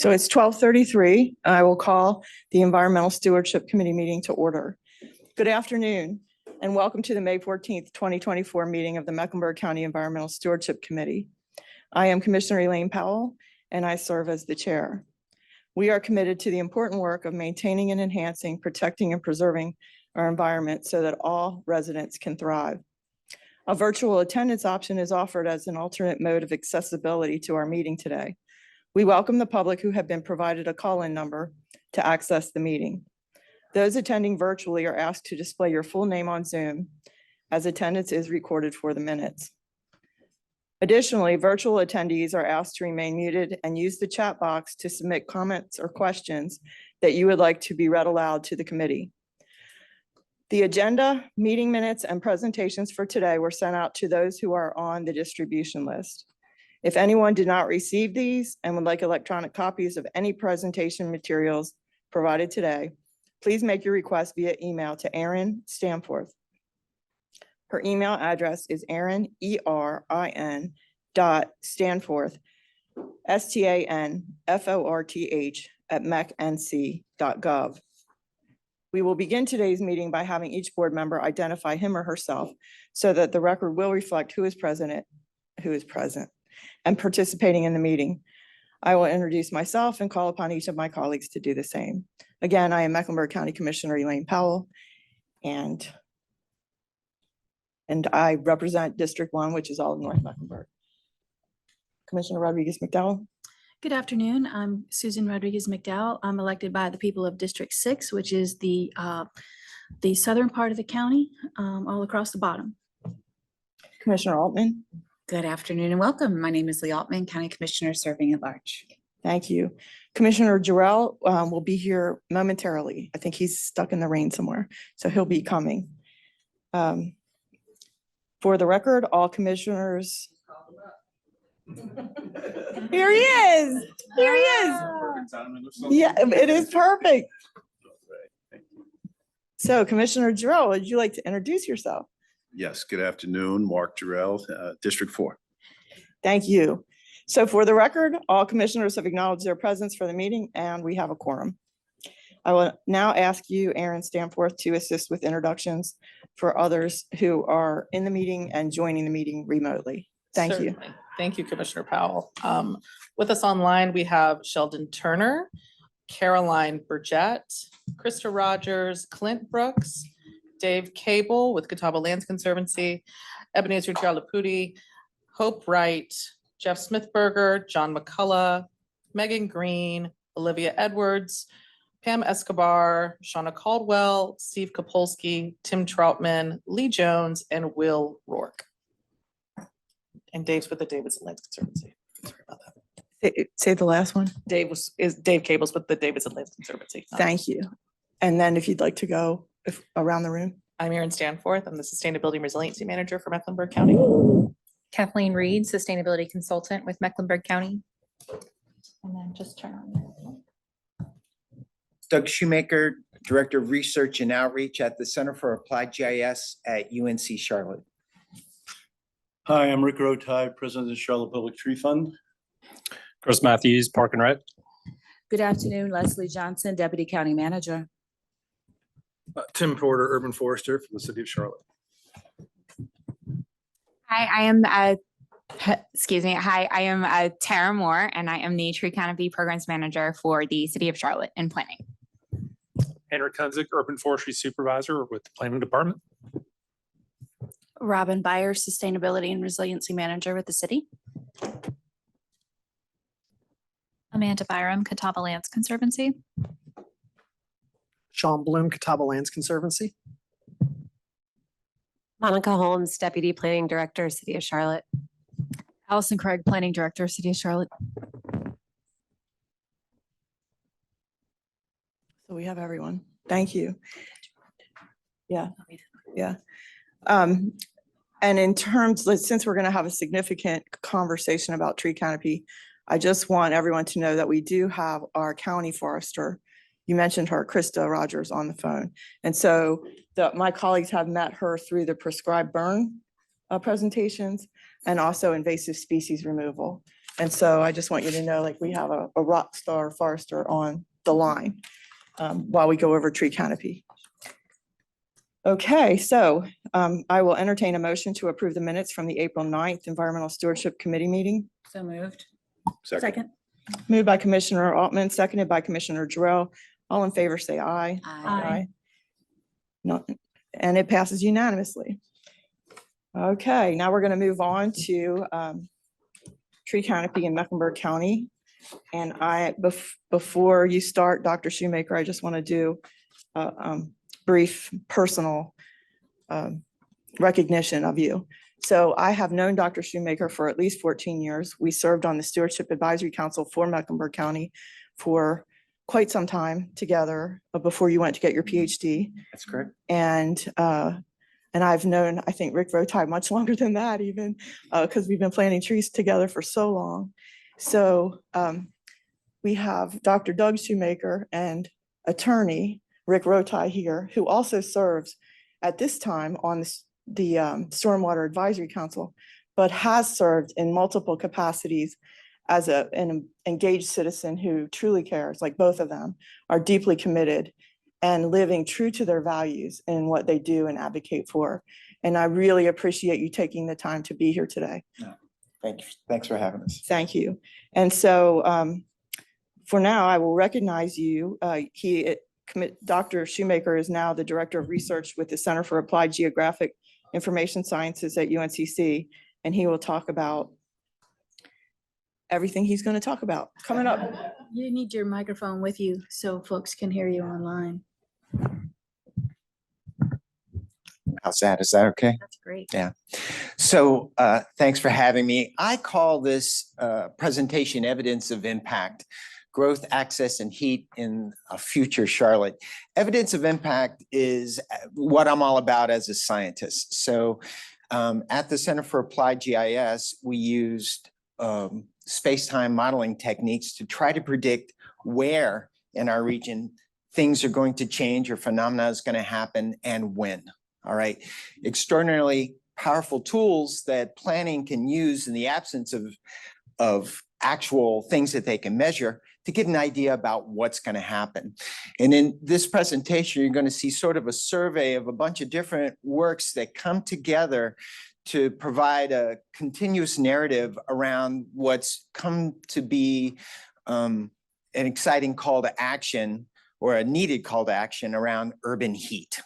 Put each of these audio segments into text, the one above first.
So it's 12:33. I will call the Environmental Stewardship Committee meeting to order. Good afternoon and welcome to the May 14th, 2024 meeting of the Mecklenburg County Environmental Stewardship Committee. I am Commissioner Elaine Powell and I serve as the chair. We are committed to the important work of maintaining and enhancing, protecting and preserving our environment so that all residents can thrive. A virtual attendance option is offered as an alternate mode of accessibility to our meeting today. We welcome the public who have been provided a call-in number to access the meeting. Those attending virtually are asked to display your full name on Zoom as attendance is recorded for the minutes. Additionally, virtual attendees are asked to remain muted and use the chat box to submit comments or questions that you would like to be read aloud to the committee. The agenda, meeting minutes, and presentations for today were sent out to those who are on the distribution list. If anyone did not receive these and would like electronic copies of any presentation materials provided today, please make your request via email to Erin Stanforth. Her email address is Erin, E-R-I-N .Stanforth, S-T-A-N-F-O-R-T-H @mecnc.gov. We will begin today's meeting by having each board member identify him or herself so that the record will reflect who is present and participating in the meeting. I will introduce myself and call upon each of my colleagues to do the same. Again, I am Mecklenburg County Commissioner Elaine Powell, and I represent District 1, which is all of North Mecklenburg. Commissioner Rodriguez McDowell. Good afternoon. I'm Susan Rodriguez McDowell. I'm elected by the people of District 6, which is the southern part of the county, all across the bottom. Commissioner Altman. Good afternoon and welcome. My name is Lee Altman, County Commissioner serving at large. Thank you. Commissioner Jarrell will be here momentarily. I think he's stuck in the rain somewhere, so he'll be coming. For the record, all commissioners. Here he is. Here he is. Yeah, it is perfect. So Commissioner Jarrell, would you like to introduce yourself? Yes, good afternoon, Mark Jarrell, District 4. Thank you. So for the record, all commissioners have acknowledged their presence for the meeting and we have a quorum. I will now ask you, Erin Stanforth, to assist with introductions for others who are in the meeting and joining the meeting remotely. Thank you. Thank you, Commissioner Powell. With us online, we have Sheldon Turner, Caroline Burgett, Krista Rogers, Clint Brooks, Dave Cable with Catawba Lands Conservancy, Ebenezer Jarlaputi, Hope Wright, Jeff Smithberger, John McCullough, Megan Green, Olivia Edwards, Pam Escobar, Shauna Caldwell, Steve Kapolsky, Tim Troutman, Lee Jones, and Will Rourke. And Dave's with the Davidson Lands Conservancy. Sorry about that. Say the last one. Dave Cable's with the Davidson Lands Conservancy. Thank you. And then if you'd like to go around the room. I'm Erin Stanforth. I'm the Sustainability and Resiliency Manager for Mecklenburg County. Kathleen Reed, Sustainability Consultant with Mecklenburg County. And then just turn on. Doug Shoemaker, Director of Research and Outreach at the Center for Applied GIS at UNC Charlotte. Hi, I'm Rick Rotai, President of the Charlotte Public Tree Fund. Chris Matthews, Park and Rec. Good afternoon, Leslie Johnson, Deputy County Manager. Tim Porter, Urban Forester from the City of Charlotte. Hi, I am Tara Moore, and I am the Tree Canopy Programs Manager for the City of Charlotte in planning. Henrik Kunzig, Urban Forestry Supervisor with the Planning Department. Robin Byers, Sustainability and Resiliency Manager with the city. Amanda Byram, Catawba Lands Conservancy. Sean Bloom, Catawba Lands Conservancy. Monica Holmes, Deputy Planning Director, City of Charlotte. Allison Craig, Planning Director, City of Charlotte. So we have everyone. Thank you. Yeah. And in terms, since we're going to have a significant conversation about tree canopy, I just want everyone to know that we do have our county forester. You mentioned her, Krista Rogers, on the phone. And so my colleagues have met her through the prescribed burn presentations and also invasive species removal. And so I just want you to know, like, we have a rock star forester on the line while we go over tree canopy. Okay, so I will entertain a motion to approve the minutes from the April 9th Environmental Stewardship Committee meeting. So moved. Second. Moved by Commissioner Altman, seconded by Commissioner Jarrell. All in favor, say aye. Aye. No, and it passes unanimously. Okay, now we're going to move on to tree canopy in Mecklenburg County. And before you start, Dr. Shoemaker, I just want to do a brief personal recognition of you. So I have known Dr. Shoemaker for at least 14 years. We served on the Stewardship Advisory Council for Mecklenburg County for quite some time together before you went to get your PhD. That's correct. And I've known, I think, Rick Rotai much longer than that even, because we've been planting trees together for so long. So we have Dr. Doug Shoemaker and attorney Rick Rotai here, who also serves at this time on the Stormwater Advisory Council, but has served in multiple capacities as an engaged citizen who truly cares, like both of them are deeply committed and living true to their values in what they do and advocate for. And I really appreciate you taking the time to be here today. Thank you. Thanks for having us. Thank you. And so for now, I will recognize you. Dr. Shoemaker is now the Director of Research with the Center for Applied Geographic Information Sciences at UNCC, and he will talk about everything he's going to talk about coming up. You need your microphone with you so folks can hear you online. How's that? Is that okay? That's great. Yeah. So thanks for having me. I call this presentation evidence of impact, growth, access, and heat in a future Charlotte. Evidence of impact is what I'm all about as a scientist. So at the Center for Applied GIS, we used space-time modeling techniques to try to predict where in our region things are going to change or phenomena is going to happen and when. All right. Extraordinarily powerful tools that planning can use in the absence of actual things that they can measure to get an idea about what's going to happen. And in this presentation, you're going to see sort of a survey of a bunch of different works that come together to provide a continuous narrative around what's come to be an exciting call to action or a needed call to action around urban heat.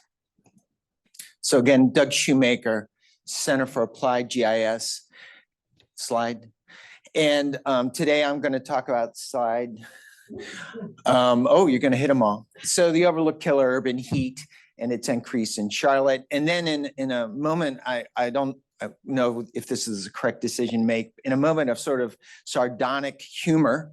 So again, Doug Shoemaker, Center for Applied GIS, slide. And today I'm going to talk about slide. Oh, you're going to hit them all. So the overlook killer, urban heat, and its increase in Charlotte. And then in a moment, I don't know if this is a correct decision to make, in a moment of sort of sardonic humor,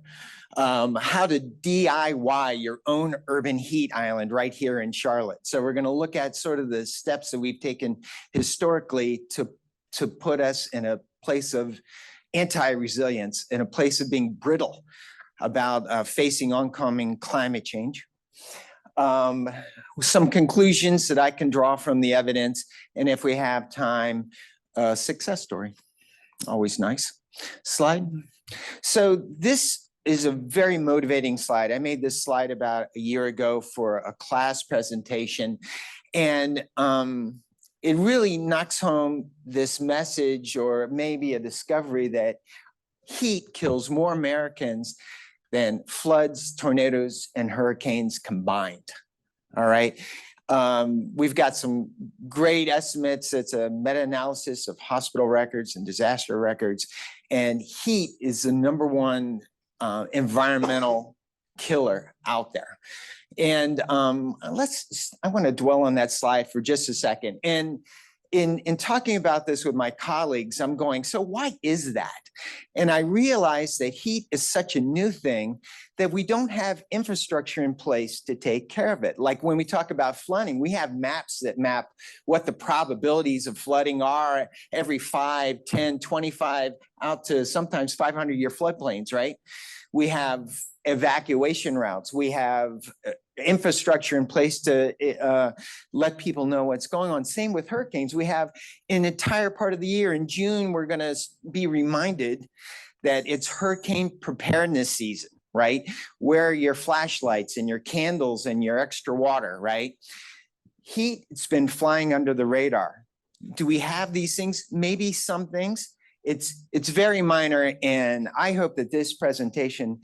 how to DIY your own urban heat island right here in Charlotte. So we're going to look at sort of the steps that we've taken historically to put us in a place of anti-resilience, in a place of being brittle about facing oncoming climate change. Some conclusions that I can draw from the evidence, and if we have time, a success story. Always nice. Slide. So this is a very motivating slide. I made this slide about a year ago for a class presentation, and it really knocks home this message, or maybe a discovery, that heat kills more Americans than floods, tornadoes, and hurricanes combined. All right. We've got some great estimates. It's a meta-analysis of hospital records and disaster records. And heat is the #1 environmental killer out there. And I want to dwell on that slide for just a second. And in talking about this with my colleagues, I'm going, so why is that? And I realized that heat is such a new thing that we don't have infrastructure in place to take care of it. Like when we talk about flooding, we have maps that map what the probabilities of flooding are every 5, 10, 25, out to sometimes 500-year floodplains, right? We have evacuation routes. We have infrastructure in place to let people know what's going on. Same with hurricanes. We have an entire part of the year. In June, we're going to be reminded that it's hurricane preparedness season, right? Where are your flashlights and your candles and your extra water, right? Heat's been flying under the radar. Do we have these things? Maybe some things. It's very minor, and I hope that this presentation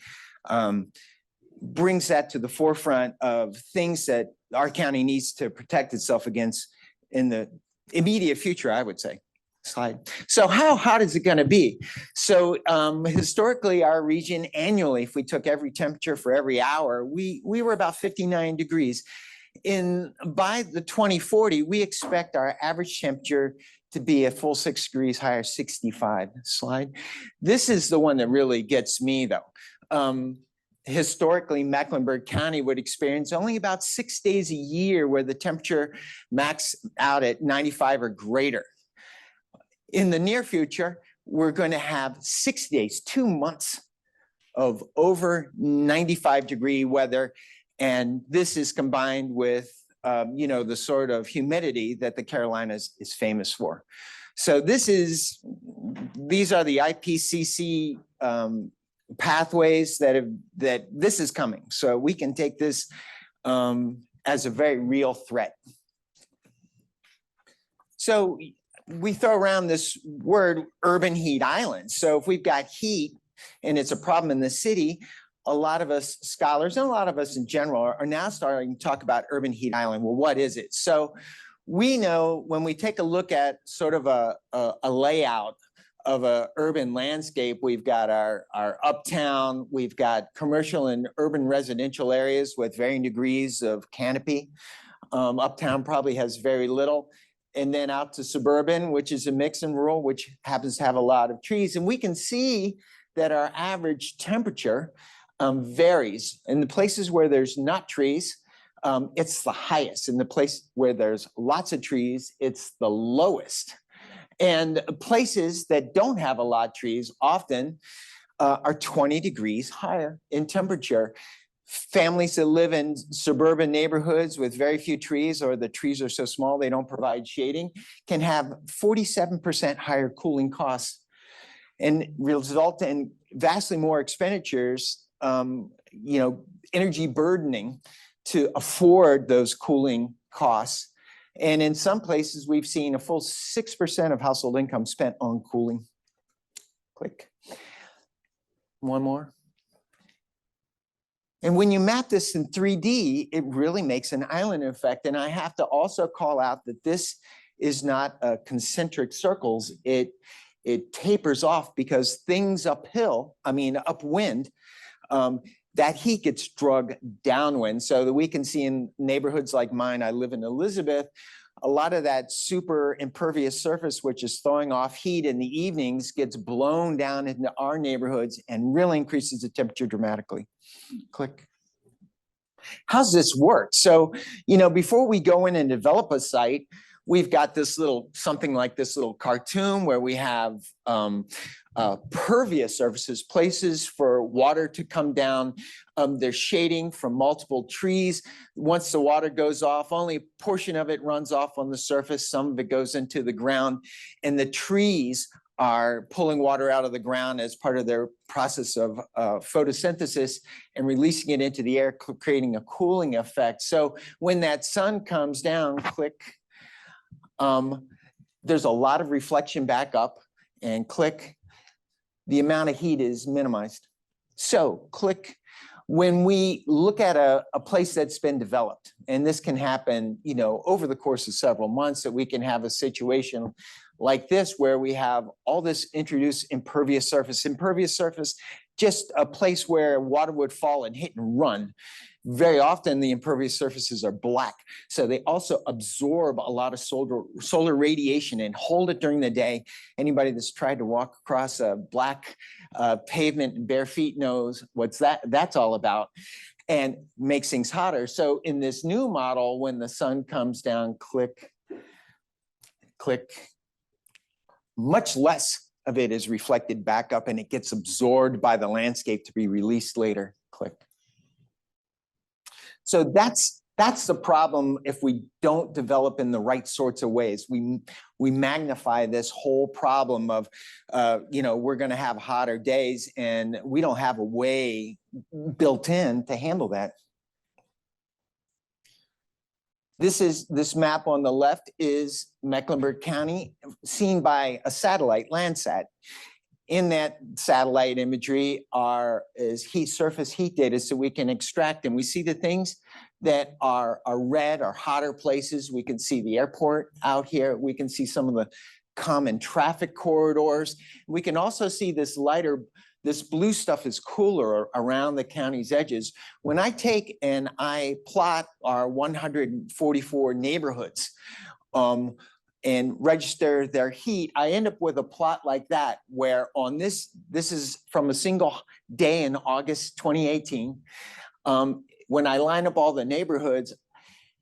brings that to the forefront of things that our county needs to protect itself against in the immediate future, I would say. Slide. So how hot is it going to be? So historically, our region annually, if we took every temperature for every hour, we were about 59 degrees. By the 2040, we expect our average temperature to be a full 6 degrees higher, 65. Slide. This is the one that really gets me, though. Historically, Mecklenburg County would experience only about 6 days a year where the temperature maxed out at 95 or greater. In the near future, we're going to have 6 days, 2 months of over 95-degree weather. And this is combined with, the sort of humidity that the Carolinas is famous for. So these are the IPCC pathways that this is coming. So we can take this as a very real threat. So we throw around this word urban heat island. So if we've got heat and it's a problem in the city, a lot of us scholars and a lot of us in general are now starting to talk about urban heat island. Well, what is it? So we know when we take a look at sort of a layout of a urban landscape, we've got our uptown, we've got commercial and urban residential areas with varying degrees of canopy. Uptown probably has very little. And then out to suburban, which is a mix, and rural, which happens to have a lot of trees. And we can see that our average temperature varies. In the places where there's not trees, it's the highest. In the place where there's lots of trees, it's the lowest. And places that don't have a lot of trees often are 20 degrees higher in temperature. Families that live in suburban neighborhoods with very few trees, or the trees are so small they don't provide shading, can have 47% higher cooling costs and result in vastly more expenditures, energy burdening to afford those cooling costs. And in some places, we've seen a full 6% of household income spent on cooling. Click. One more. And when you map this in 3D, it really makes an island effect. And I have to also call out that this is not concentric circles. It tapers off because things upwind, that heat gets drug downwind. So that we can see in neighborhoods like mine, I live in Elizabeth, a lot of that super impervious surface, which is throwing off heat in the evenings, gets blown down into our neighborhoods and really increases the temperature dramatically. Click. How's this work? So, before we go in and develop a site, we've got this little, something like this little cartoon where we have pervious surfaces, places for water to come down. There's shading from multiple trees. Once the water goes off, only a portion of it runs off on the surface. Some of it goes into the ground, and the trees are pulling water out of the ground as part of their process of photosynthesis and releasing it into the air, creating a cooling effect. So when that sun comes down, click, there's a lot of reflection back up, and click, the amount of heat is minimized. So click, when we look at a place that's been developed, and this can happen, over the course of several months, that we can have a situation like this where we have all this introduced impervious surface. Impervious surface, just a place where water would fall and hit and run. Very often the impervious surfaces are black. So they also absorb a lot of solar radiation and hold it during the day. Anybody that's tried to walk across a black pavement in bare feet knows what's that's all about, and makes things hotter. So in this new model, when the sun comes down, click, much less of it is reflected back up and it gets absorbed by the landscape to be released later. Click. So that's That's the problem if we don't develop in the right sorts of ways. We magnify this whole problem of, we're going to have hotter days and we don't have a way built in to handle that. This map on the left is Mecklenburg County seen by a satellite, Landsat. In that satellite imagery is surface heat data, so we can extract them. We see the things that are red or hotter places. We can see the airport out here. We can see some of the common traffic corridors. We can also see this blue stuff is cooler around the county's edges. When I take and I plot our 144 neighborhoods, and register their heat, I end up with a plot like that, where on this is from a single day in August 2018. When I line up all the neighborhoods,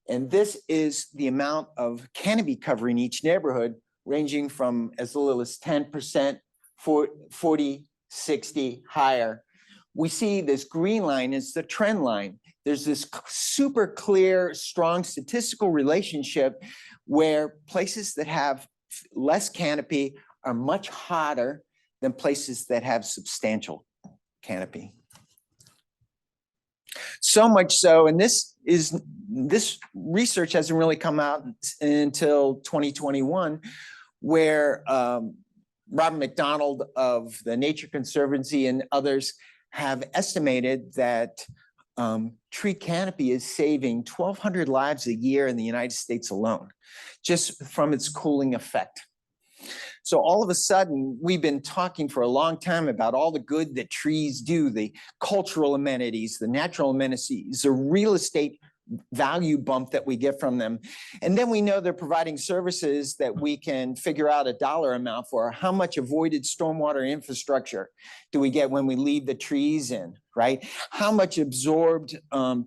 and this is the amount of canopy cover in each neighborhood, ranging from as little as 10%, 40, 60, higher. We see this green line is the trend line. There's this super clear, strong statistical relationship where places that have less canopy are much hotter than places that have substantial canopy. So much so, and this research hasn't really come out until 2021, where Robert McDonald of the Nature Conservancy and others have estimated that tree canopy is saving 1,200 lives a year in the United States alone, just from its cooling effect. So all of a sudden, we've been talking for a long time about all the good that trees do, the cultural amenities, the natural amenities, the real estate value bump that we get from them. And then we know they're providing services that we can figure out a dollar amount for. How much avoided stormwater infrastructure do we get when we leave the trees in, right? How much absorbed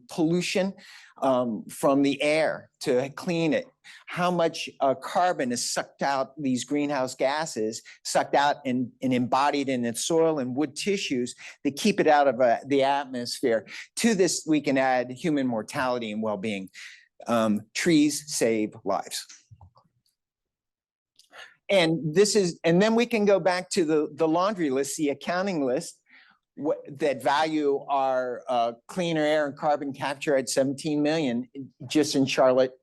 pollution from the air to clean it? How much carbon is sucked out, these greenhouse gases, sucked out and embodied in its soil and wood tissues that keep it out of the atmosphere. To this, we can add human mortality and well-being. Trees save lives. And then we can go back to the laundry list, the accounting list, that value our cleaner air and carbon capture at 17 million just in Charlotte,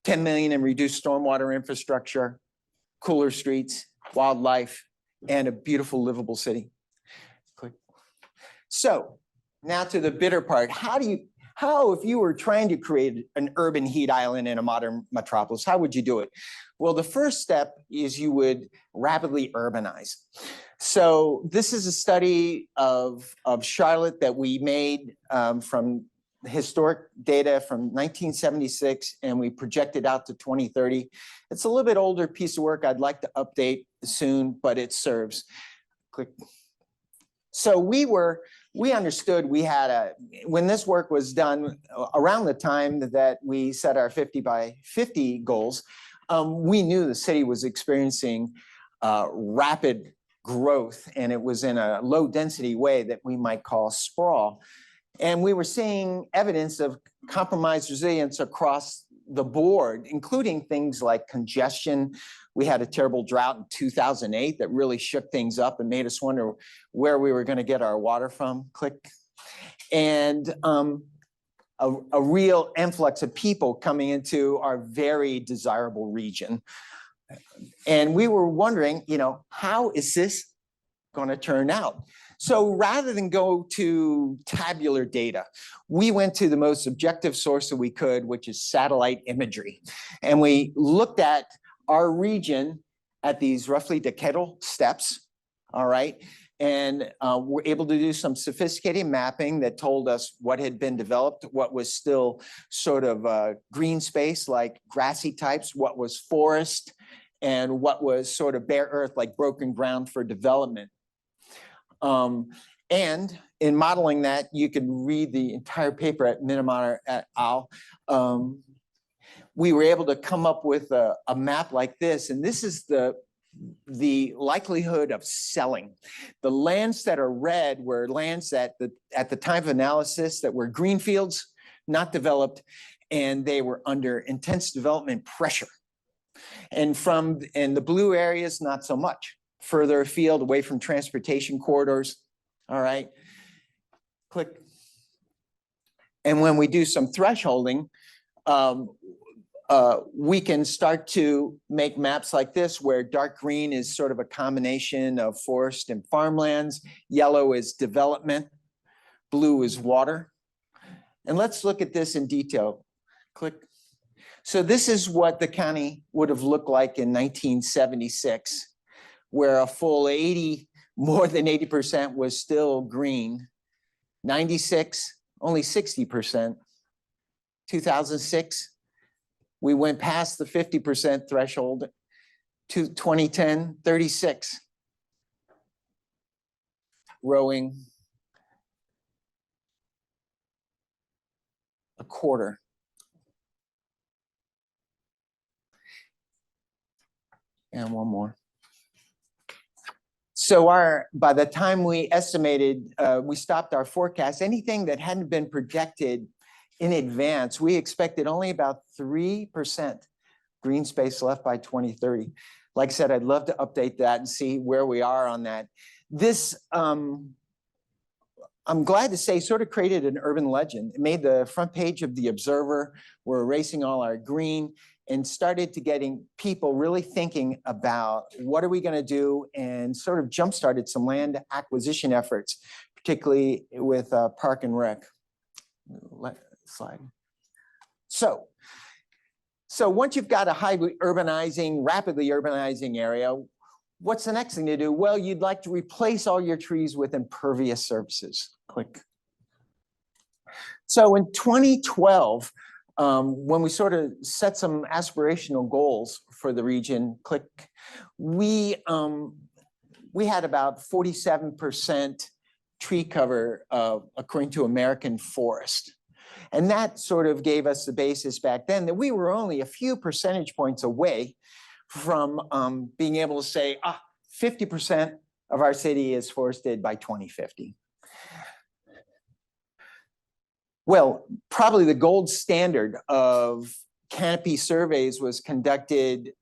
10 million in reduced stormwater infrastructure, cooler streets, wildlife, and a beautiful livable city. So now to the bitter part. How if you were trying to create an urban heat island in a modern metropolis, how would you do it? Well, the first step is you would rapidly urbanize. So this is a study of Charlotte that we made from historic data from 1976, and we projected out to 2030. It's a little bit older piece of work I'd like to update soon, but it serves. Click. So we understood we had when this work was done around the time that we set our 50 by 50 goals, we knew the city was experiencing rapid growth, and it was in a low density way that we might call sprawl. And we were seeing evidence of compromised resilience across the board, including things like congestion. We had a terrible drought in 2008 that really shook things up and made us wonder where we were going to get our water from. Click. And a real influx of people coming into our very desirable region. And we were wondering, how is this going to turn out? So rather than go to tabular data, we went to the most objective source that we could, which is satellite imagery. And we looked at our region at these roughly decadal steps, all right? And we're able to do some sophisticated mapping that told us what had been developed, what was still sort of green space like grassy types, what was forest, and what was sort of bare earth like broken ground for development. And in modeling that, you can read the entire paper at Minamata et al. We were able to come up with a map like this, and this is the likelihood of selling. The lands that are red were lands that at the time of analysis that were green fields, not developed, and they were under intense development pressure. And the blue areas, not so much. Further afield, away from transportation corridors. All right. Click. And when we do some thresholding, we can start to make maps like this, where dark green is sort of a combination of forest and farmlands. Yellow is development. Blue is water. And let's look at this in detail. Click. So this is what the county would have looked like in 1976, where a full more than 80% was still green. 96, only 60%. 2006, we went past the 50% threshold. To 2010, 36. Growing a quarter. And one more. So by the time we estimated, we stopped our forecast, anything that hadn't been projected in advance, we expected only about 3% green space left by 2030. Like I said, I'd love to update that and see where we are on that. This, I'm glad to say, sort of created an urban legend. It made the front page of the Observer. We're erasing all our green, and started to getting people really thinking about what are we going to do, and sort of jump-started some land acquisition efforts, particularly with Park and Rec. Slide. So once you've got a rapidly urbanizing area, what's the next thing to do? Well, you'd like to replace all your trees with impervious surfaces. Click. So in 2012, when we sort of set some aspirational goals for the region, click, we had about 47% tree cover according to American Forest. And that sort of gave us the basis back then that we were only a few percentage points away from being able to say, 50% of our city is forested by 2050. Well, probably the gold standard of canopy surveys was conducted,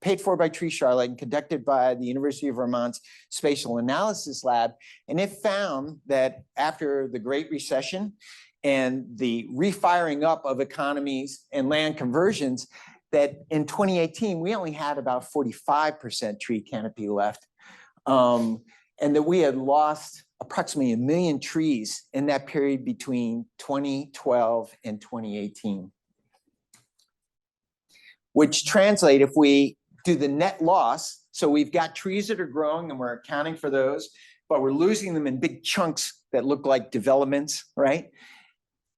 paid for by Tree Charlotte and conducted by the University of Vermont's Spatial Analysis Lab. And it found that after the Great Recession and the refiring up of economies and land conversions, that in 2018, we only had about 45% tree canopy left. And that we had lost approximately 1 million trees in that period between 2012 and 2018. Which translate, if we do the net loss, so we've got trees that are growing and we're accounting for those, but we're losing them in big chunks that look like developments, right?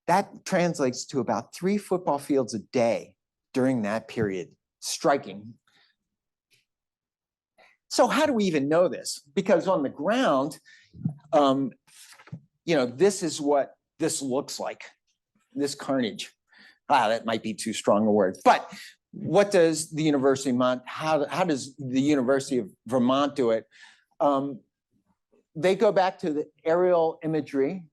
That translates to about 3 football fields a day during that period. Striking. So how do we even know this? Because on the ground, this is what this looks like, this carnage. That might be too strong a word, but what does the University of Vermont, how does the University of Vermont do it? They go back to the aerial imagery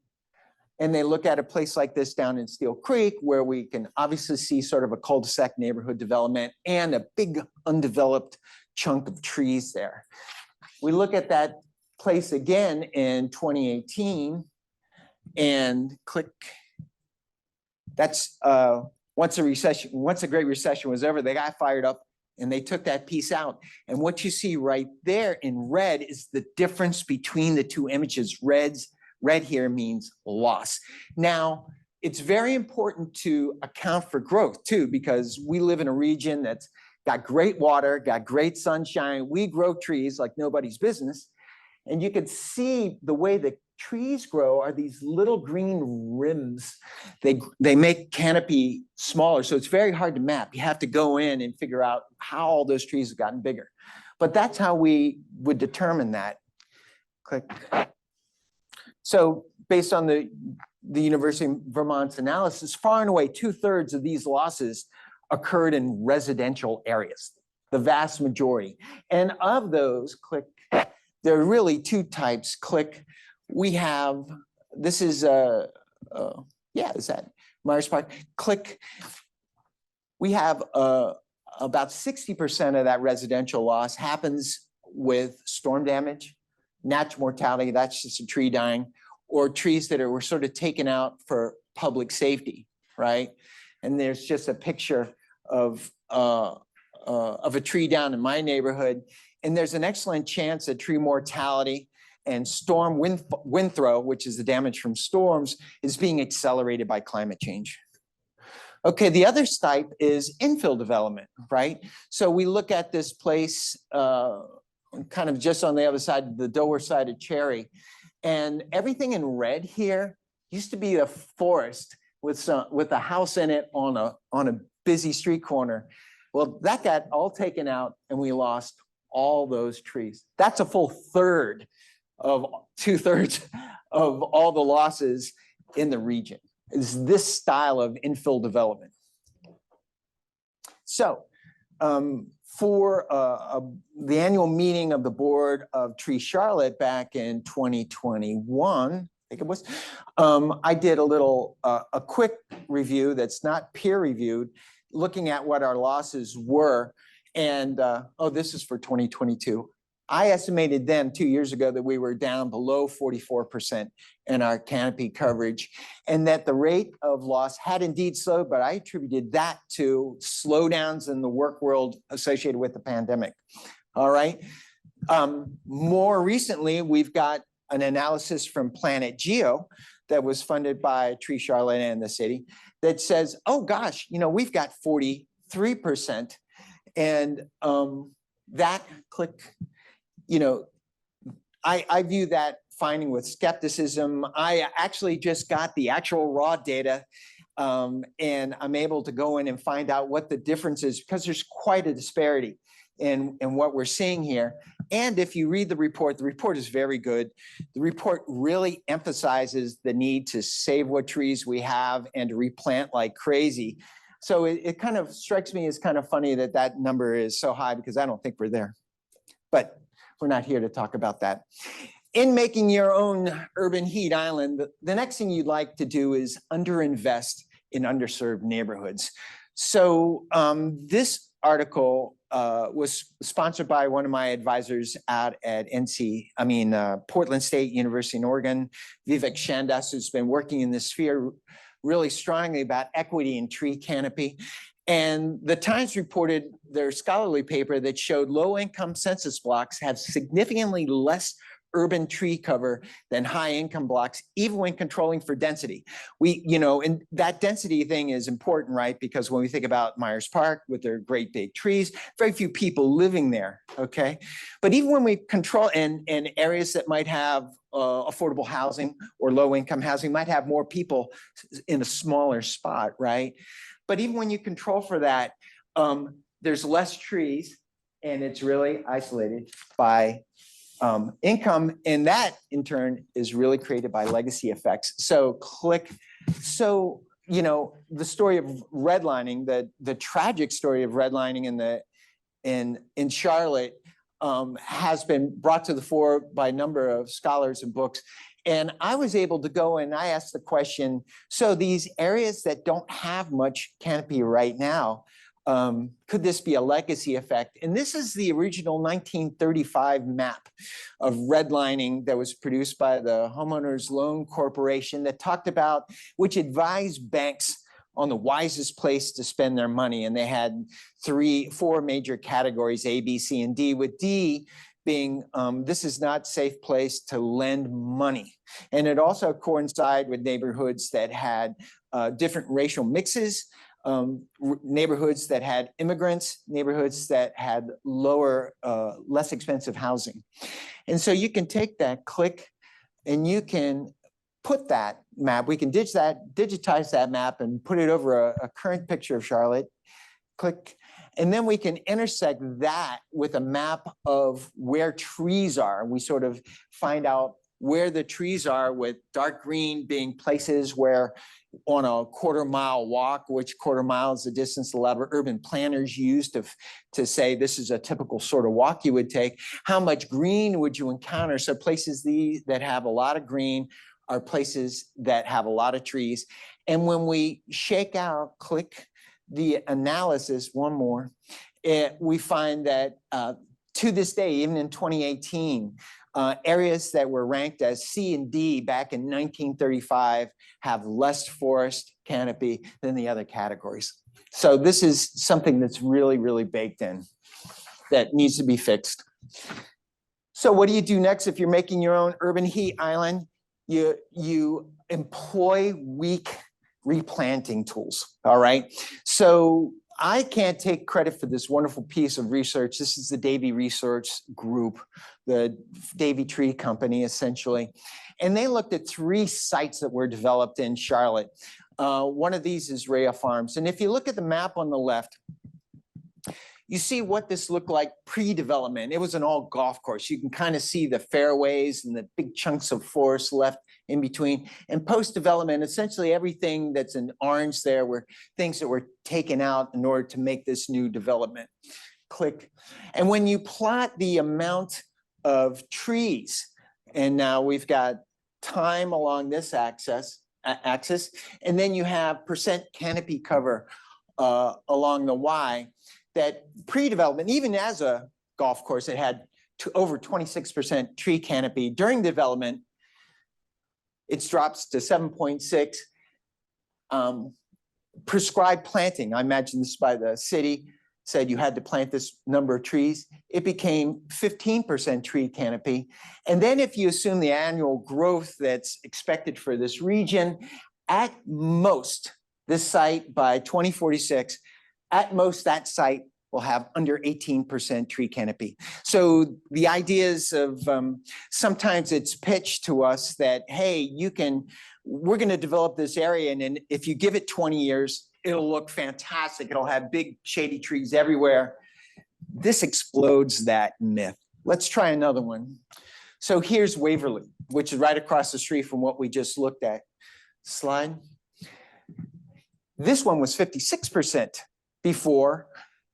and they look at a place like this down in Steel Creek, where we can obviously see sort of a cul-de-sac neighborhood development and a big undeveloped chunk of trees there. We look at that place again in 2018 and click. That's once the Great Recession was over, they got fired up and they took that piece out. And what you see right there in red is the difference between the two images. Red here means loss. Now, it's very important to account for growth too, because we live in a region that's got great water, got great sunshine. We grow trees like nobody's business. And you can see the way the trees grow are these little green rims. They make canopy smaller, so it's very hard to map. You have to go in and figure out how all those trees have gotten bigger. But that's how we would determine that. Click. So based on the University of Vermont's analysis, far and away 2/3 of these losses occurred in residential areas, the vast majority. And of those, click, there are really 2 types. Click. We have, this is, is that Myers Park, click. We have about 60% of that residential loss happens with storm damage, natural mortality, that's just a tree dying, or trees that were sort of taken out for public safety, right? And there's just a picture of a tree down in my neighborhood. And there's an excellent chance that tree mortality and storm wind throw, which is the damage from storms, is being accelerated by climate change. Okay, the other type is infill development, right? So we look at this place kind of just on the other side, the Dover side of Cherry, and everything in red here used to be a forest with a house in it on a busy street corner. Well, that got all taken out and we lost all those trees. That's a full third of 2/3 of all the losses in the region. Is this style of infill development. So for the annual meeting of the Board of Tree Charlotte back in 2021, I think it was, I did a quick review that's not peer reviewed, looking at what our losses were. And this is for 2022. I estimated then 2 years ago that we were down below 44% in our canopy coverage, and that the rate of loss had indeed slowed, but I attributed that to slowdowns in the work world associated with the pandemic. All right. More recently, we've got an analysis from Planet Geo that was funded by Tree Charlotte and the city that says, oh gosh, we've got 43%. And that I view that finding with skepticism. I actually just got the actual raw data, and I'm able to go in and find out what the difference is, because there's quite a disparity in what we're seeing here. And if you read the report is very good. The report really emphasizes the need to save what trees we have and to replant like crazy. So it kind of strikes me as kind of funny that that number is so high, because I don't think we're there. But we're not here to talk about that. In making your own urban heat island, the next thing you'd like to do is underinvest in underserved neighborhoods. So this article was sponsored by one of my advisors out at Portland State University in Oregon, Vivek Shandas, who's been working in this sphere really strongly about equity in tree canopy. And the Times reported their scholarly paper that showed low-income census blocks have significantly less urban tree cover than high-income blocks, even when controlling for density. And that density thing is important, right? Because when we think about Myers Park with their great big trees, very few people living there, okay? But even when we control in areas that might have affordable housing or low-income housing, might have more people in a smaller spot, right? But even when you control for that, there's less trees, and it's really isolated by income, and that in turn is really created by legacy effects. So the story of redlining, the tragic story of redlining in Charlotte has been brought to the fore by a number of scholars and books. And I was able to go and I asked the question, so these areas that don't have much canopy right now, could this be a legacy effect? And this is the original 1935 map of redlining that was produced by the Homeowners Loan Corporation that talked about, which advised banks on the wisest place to spend their money. And they had 4 major categories, A, B, C, and D, with D being this is not a safe place to lend money. And it also coincided with neighborhoods that had different racial mixes, neighborhoods that had immigrants, neighborhoods that had lower, less expensive housing. And so you can take that, click, and you can put that map, we can digitize that map and put it over a current picture of Charlotte, click, and then we can intersect that with a map of where trees are. We sort of find out where the trees are, with dark green being places where on a quarter-mile walk, which quarter-mile is the distance a lot of urban planners use to say this is a typical sort of walk you would take. How much green would you encounter? So places that have a lot of green are places that have a lot of trees. And when we shake out, click the analysis, one more, we find that to this day, even in 2018, areas that were ranked as C and D back in 1935 have less forest canopy than the other categories. So this is something that's really, really baked in that needs to be fixed. So what do you do next if you're making your own urban heat island? You employ weak replanting tools, all right? So I can't take credit for this wonderful piece of research. This is the Davy Research Group, the Davy Tree Company, essentially. And they looked at 3 sites that were developed in Charlotte. One of these is Rhea Farms. And if you look at the map on the left, you see what this looked like pre-development. It was an all golf course. You can kind of see the fairways and the big chunks of forest left in between. And post-development, essentially everything that's in orange there were things that were taken out in order to make this new development. Click. And when you plot the amount of trees, and now we've got time along this axis, and then you have percent canopy cover along the Y, that pre-development, even as a golf course, it had over 26% tree canopy. During development, it drops to 7.6. Prescribed planting, I imagine this by the city, said you had to plant this number of trees. It became 15% tree canopy. And then if you assume the annual growth that's expected for this region, at most, this site by 2046, at most that site will have under 18% tree canopy. So the ideas of sometimes it's pitched to us that, hey, we're gonna develop this area, and then if you give it 20 years, it'll look fantastic. It'll have big shady trees everywhere. This explodes that myth. Let's try another one. So here's Waverly, which is right across the street from what we just looked at. Slide. This one was 56% before.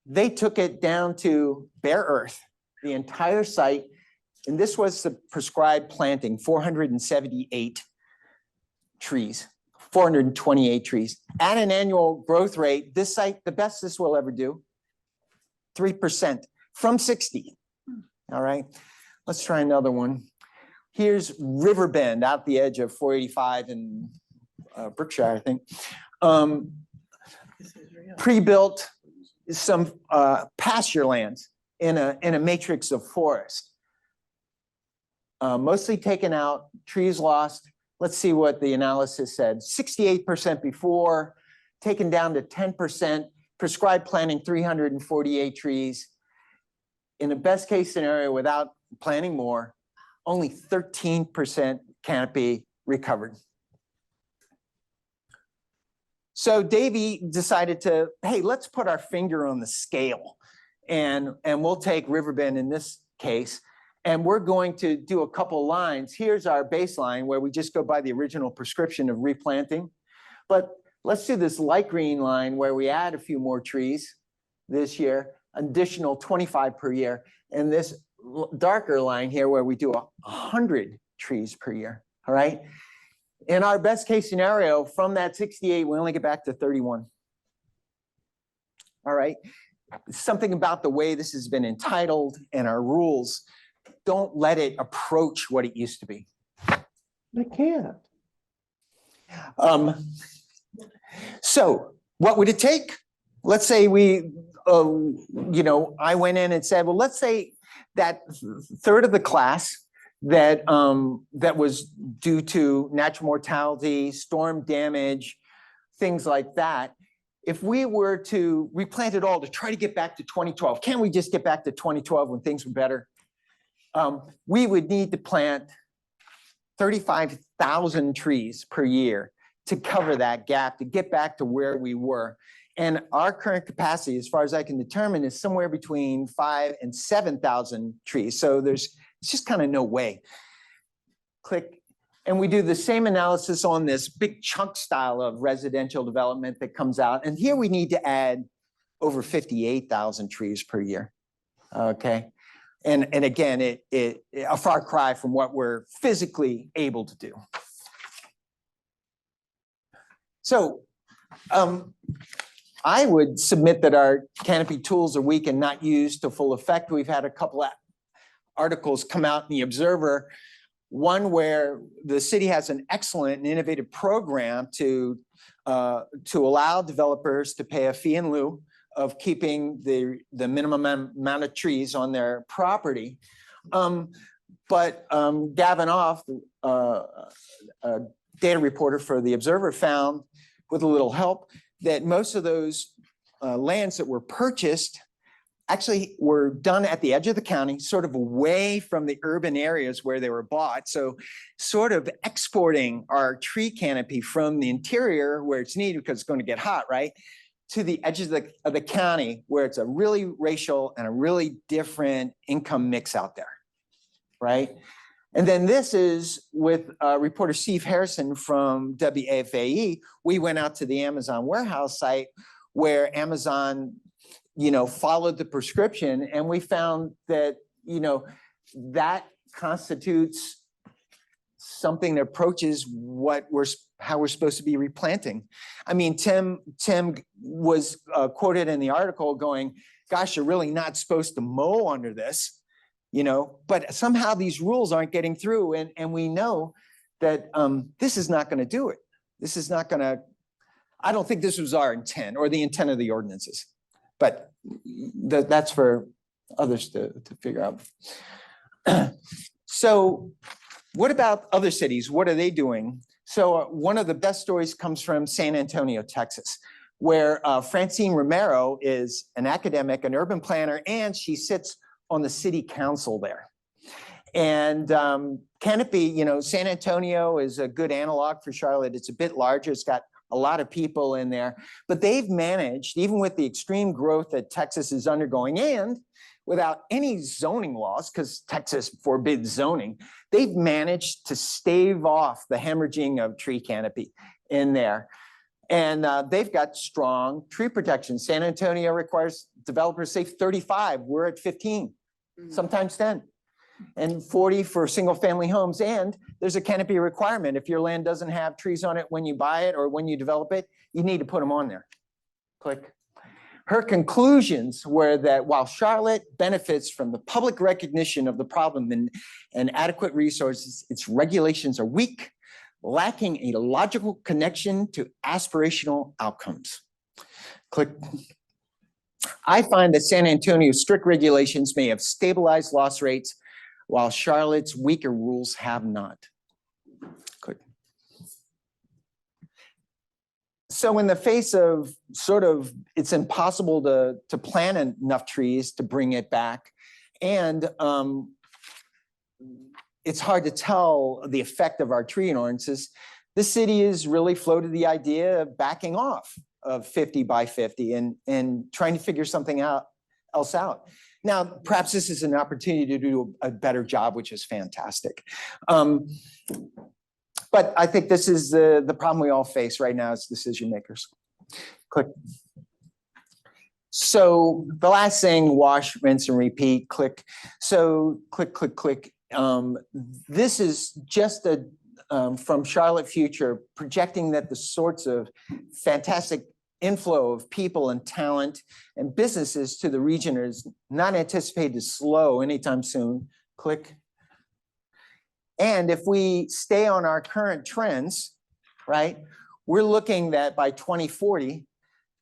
They took it down to bare earth, the entire site. And this was the prescribed planting, 478 trees, 428 trees. At an annual growth rate, this site, the best this will ever do, 3% from 60. All right, let's try another one. Here's Riverbend out the edge of 485 in Berkshire, I think. Pre-built some pasture lands in a matrix of forest. Mostly taken out, trees lost. Let's see what the analysis said. 68% before, taken down to 10%, prescribed planting 348 trees. In a best case scenario, without planting more, only 13% canopy recovered. So Davy decided to, hey, let's put our finger on the scale, and we'll take Riverbend in this case, and we're going to do a couple lines. Here's our baseline where we just go by the original prescription of replanting. But let's do this light green line where we add a few more trees this year, additional 25 per year, and this darker line here where we do 100 trees per year, all right? In our best case scenario, from that 68, we only get back to 31. All right, something about the way this has been entitled and our rules, don't let it approach what it used to be. It can't. So what would it take? Let's say I went in and said, well, let's say that third of the class that was due to natural mortality, storm damage, things like that. If we were to replant it all to try to get back to 2012, can we just get back to 2012 when things were better? We would need to plant 35,000 trees per year to cover that gap, to get back to where we were. And our current capacity, as far as I can determine, is somewhere between 5,000 and 7,000 trees. So there's just kind of no way. Click. And we do the same analysis on this big chunk style of residential development that comes out. And here we need to add over 58,000 trees per year. Okay. And again, a far cry from what we're physically able to do. So I would submit that our canopy tools are weak and not used to full effect. We've had a couple of articles come out in the Observer, one where the city has an excellent and innovative program to allow developers to pay a fee in lieu of keeping the minimum amount of trees on their property. But Gavin Off, a data reporter for the Observer, found with a little help that most of those lands that were purchased actually were done at the edge of the county, sort of away from the urban areas where they were bought. So sort of exporting our tree canopy from the interior where it's needed because it's going to get hot, right? To the edges of the county where it's a really racial and a really different income mix out there, right? And then this is with reporter Steve Harrison from WFAE. We went out to the Amazon warehouse site where Amazon, followed the prescription, and we found that, that constitutes something that approaches how we're supposed to be replanting. I mean, Tim was quoted in the article going, "Gosh, you're really not supposed to mow under this." But somehow these rules aren't getting through, and we know that this is not going to do it. This is not going to, I don't think this was our intent or the intent of the ordinances, but that's for others to figure out. So what about other cities? What are they doing? So one of the best stories comes from San Antonio, Texas, where Francine Romero is an academic, an urban planner, and she sits on the city council there. And canopy, San Antonio is a good analog for Charlotte. It's a bit larger. It's got a lot of people in there, but they've managed, even with the extreme growth that Texas is undergoing and without any zoning laws, because Texas forbids zoning, they've managed to stave off the hemorrhaging of tree canopy in there. And they've got strong tree protection. San Antonio requires developers save 35. We're at 15, sometimes 10. And 40 for single family homes. And there's a canopy requirement. If your land doesn't have trees on it when you buy it or when you develop it, you need to put them on there. Click. Her conclusions were that while Charlotte benefits from the public recognition of the problem and adequate resources, its regulations are weak, lacking a logical connection to aspirational outcomes. Click. I find that San Antonio's strict regulations may have stabilized loss rates while Charlotte's weaker rules have not. Good. So in the face of it's impossible to plant enough trees to bring it back, and it's hard to tell the effect of our tree ordinances, the city has really floated the idea of backing off of 50 by 50 and trying to figure something else out. Now, perhaps this is an opportunity to do a better job, which is fantastic. But I think this is the problem we all face right now as decision makers. Click. So the last thing, wash, rinse, and repeat, click. So click, click, click. This is just from Charlotte Future, projecting that the sorts of fantastic inflow of people and talent and businesses to the region is not anticipated to slow anytime soon. Click. And if we stay on our current trends, right, we're looking that by 2040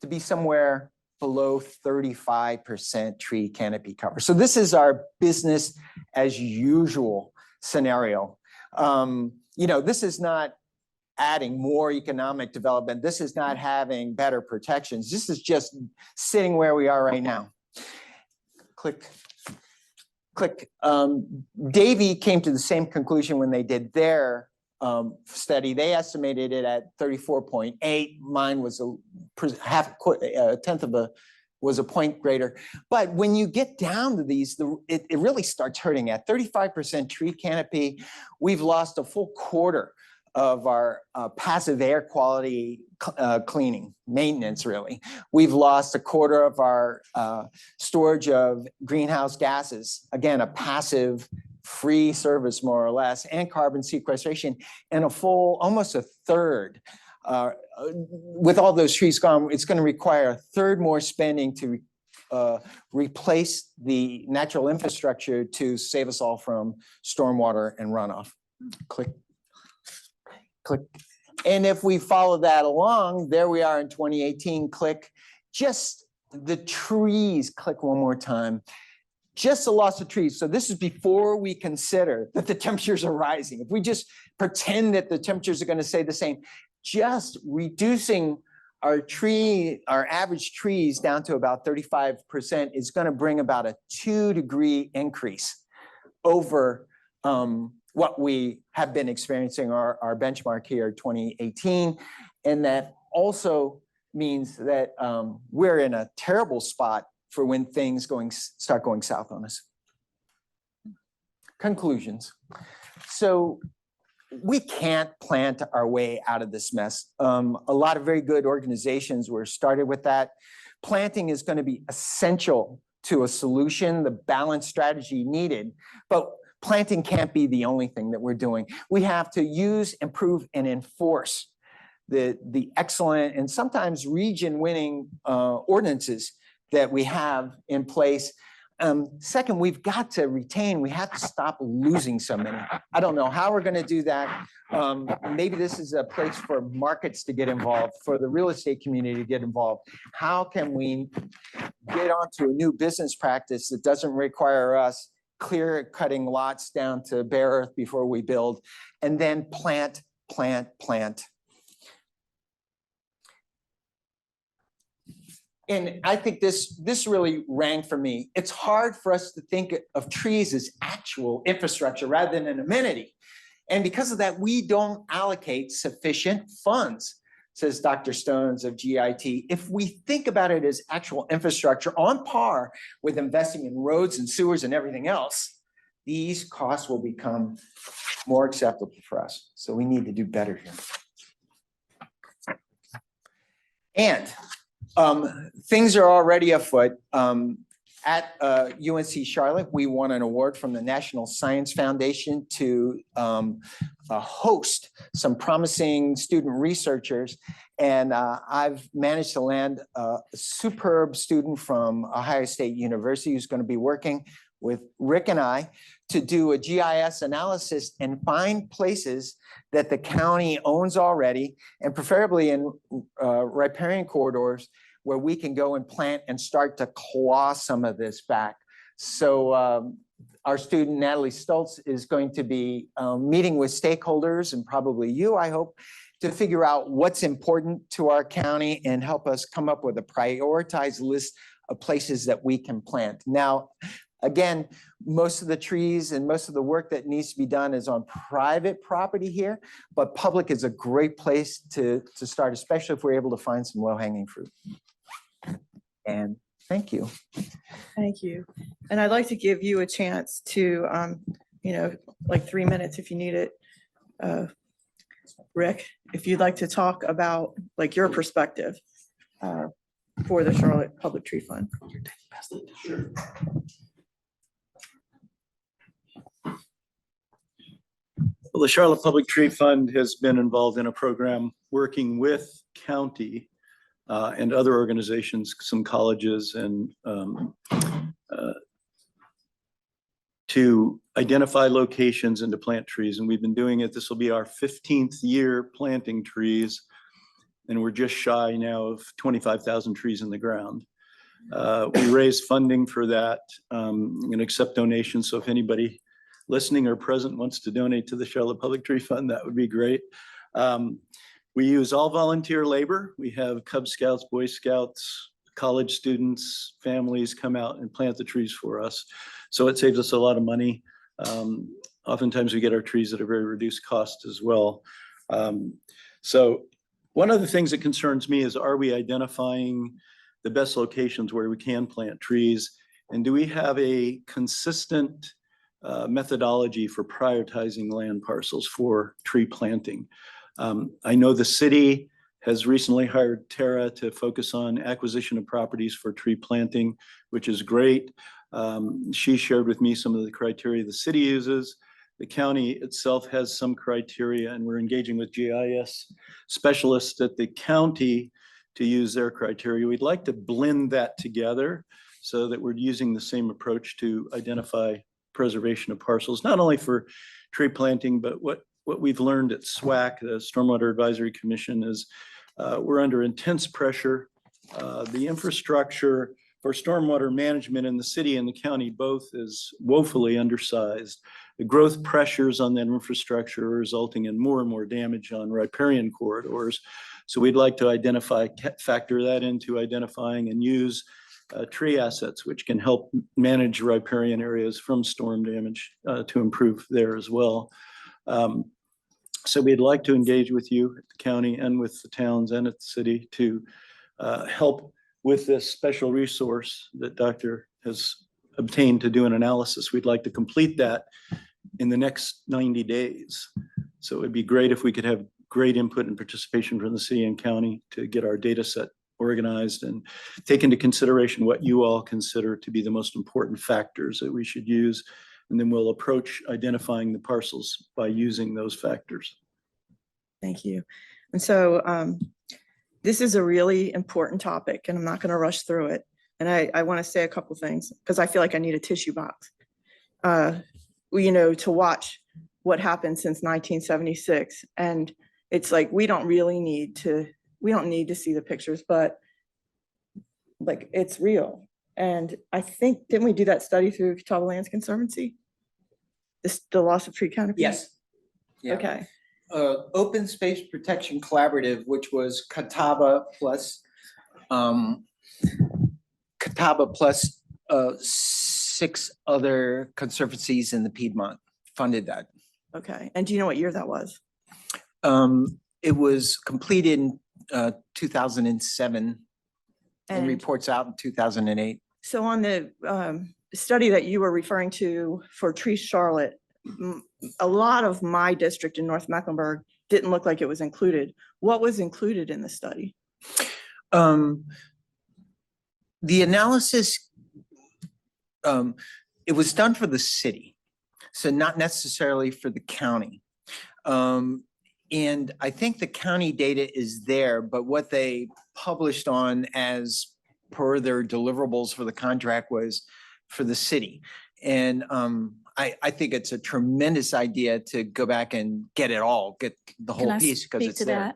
to be somewhere below 35% tree canopy cover. So this is our business as usual scenario. This is not adding more economic development. This is not having better protections. This is just sitting where we are right now. Click, click. Davie came to the same conclusion when they did their study. They estimated it at 34.8. Mine was a tenth of was a point greater. But when you get down to these, it really starts hurting. At 35% tree canopy, we've lost a full quarter of our passive air quality cleaning, maintenance really. We've lost a quarter of our storage of greenhouse gases. Again, a passive free service more or less, and carbon sequestration, and almost a third with all those trees gone, it's going to require a third more spending to replace the natural infrastructure to save us all from stormwater and runoff. Click, click. And if we follow that along, there we are in 2018, click. Just the trees, click one more time. Just the loss of trees. So this is before we consider that the temperatures are rising. If we just pretend that the temperatures are going to stay the same, just reducing our average trees down to about 35% is going to bring about a 2-degree increase over what we have been experiencing our benchmark here, 2018. And that also means that we're in a terrible spot for when things start going south on us. Conclusions. So we can't plant our way out of this mess. A lot of very good organizations were started with that. Planting is going to be essential to a solution, the balanced strategy needed, but planting can't be the only thing that we're doing. We have to use, improve, and enforce the excellent and sometimes region-winning ordinances that we have in place. Second, we've got to retain, we have to stop losing so many. I don't know how we're going to do that. Maybe this is a place for markets to get involved, for the real estate community to get involved. How can we get onto a new business practice that doesn't require us cutting lots down to bare earth before we build, and then plant, plant, plant. And I think this really rang for me. It's hard for us to think of trees as actual infrastructure rather than an amenity. And because of that, we don't allocate sufficient funds, says Dr. Stones of GIT. If we think about it as actual infrastructure on par with investing in roads and sewers and everything else, these costs will become more acceptable for us. So we need to do better here. And things are already afoot. At UNC Charlotte, we won an award from the National Science Foundation to host some promising student researchers. And I've managed to land a superb student from Ohio State University who's going to be working with Rick and I to do a GIS analysis and find places that the county owns already, and preferably in riparian corridors where we can go and plant and start to claw some of this back. So our student, Natalie Stoltz, is going to be meeting with stakeholders, and probably you, I hope, to figure out what's important to our county and help us come up with a prioritized list of places that we can plant. Now, again, most of the trees and most of the work that needs to be done is on private property here, but public is a great place to start, especially if we're able to find some low-hanging fruit. And thank you. Thank you. And I'd like to give you a chance to, like 3 minutes if you need it. Rick, if you'd like to talk about like your perspective for the Charlotte Public Tree Fund. Sure. Well, the Charlotte Public Tree Fund has been involved in a program working with county and other organizations, some colleges, and to identify locations and to plant trees. And we've been doing it. This will be our 15th year planting trees. And we're just shy now of 25,000 trees in the ground. We raised funding for that. I'm going to accept donations. So if anybody listening or present wants to donate to the Charlotte Public Tree Fund, that would be great. We use all volunteer labor. We have Cub Scouts, Boy Scouts, college students, families come out and plant the trees for us. So it saves us a lot of money. Oftentimes we get our trees at a very reduced cost as well. So one of the things that concerns me is, are we identifying the best locations where we can plant trees? And do we have a consistent methodology for prioritizing land parcels for tree planting? I know the city has recently hired Tara to focus on acquisition of properties for tree planting, which is great. She shared with me some of the criteria the city uses. The county itself has some criteria, and we're engaging with GIS specialists at the county to use their criteria. We'd like to blend that together so that we're using the same approach to identify preservation of parcels, not only for tree planting, but what we've learned at SWAC, the Stormwater Advisory Commission, is we're under intense pressure. The infrastructure for stormwater management in the city and the county both is woefully undersized. The growth pressures on that infrastructure are resulting in more and more damage on riparian corridors. So we'd like to factor that into identifying and use tree assets, which can help manage riparian areas from storm damage to improve there as well. So we'd like to engage with you at the county and with the towns and at the city to help with this special resource that Dr. has obtained to do an analysis. We'd like to complete that in the next 90 days. So it'd be great if we could have great input and participation from the city and county to get our data set organized and take into consideration what you all consider to be the most important factors that we should use. And then we'll approach identifying the parcels by using those factors. Thank you. And so this is a really important topic, and I'm not going to rush through it. And I want to say a couple things because I feel like I need a tissue box. You know, to watch what happened since 1976. And it's like, we don't need to see the pictures, but like, it's real. And I think, didn't we do that study through Catawba Lands Conservancy? The loss of tree canopy? Yes. Yeah. Okay. Open Space Protection Collaborative, which was Catawba plus 6 other conservancies in the Piedmont funded that. Okay. And do you know what year that was? It was completed in 2007 and reports out in 2008. So on the study that you were referring to for Tree Charlotte, a lot of my district in North Mecklenburg didn't look like it was included. What was included in the study? The analysis, it was done for the city, so not necessarily for the county. And I think the county data is there, but what they published on as per their deliverables for the contract was for the city. And I think it's a tremendous idea to go back and get it all, get the whole piece because it's there.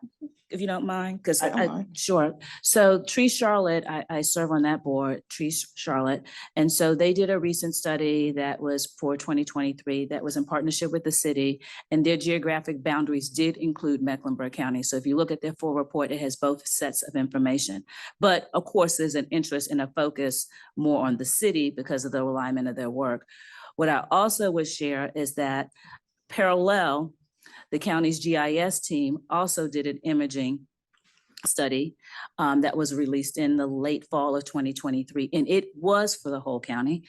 If you don't mind, because I don't mind. sure. So Tree Charlotte, I serve on that board, Tree Charlotte. And so they did a recent study that was for 2023 that was in partnership with the city, and their geographic boundaries did include Mecklenburg County. So if you look at their full report, it has both sets of information. But of course, there's an interest and a focus more on the city because of the alignment of their work. What I also would share is that parallel, the county's GIS team also did an imaging study that was released in the late fall of 2023, and it was for the whole county.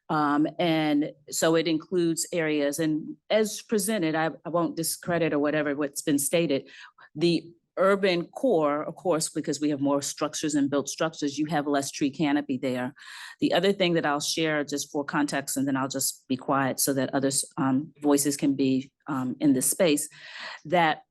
And so it includes areas, and as presented, I won't discredit or whatever what's been stated. The urban core, of course, because we have more structures and built structures, you have less tree canopy there. The other thing that I'll share just for context, and then I'll just be quiet so that others' voices can be in this space, that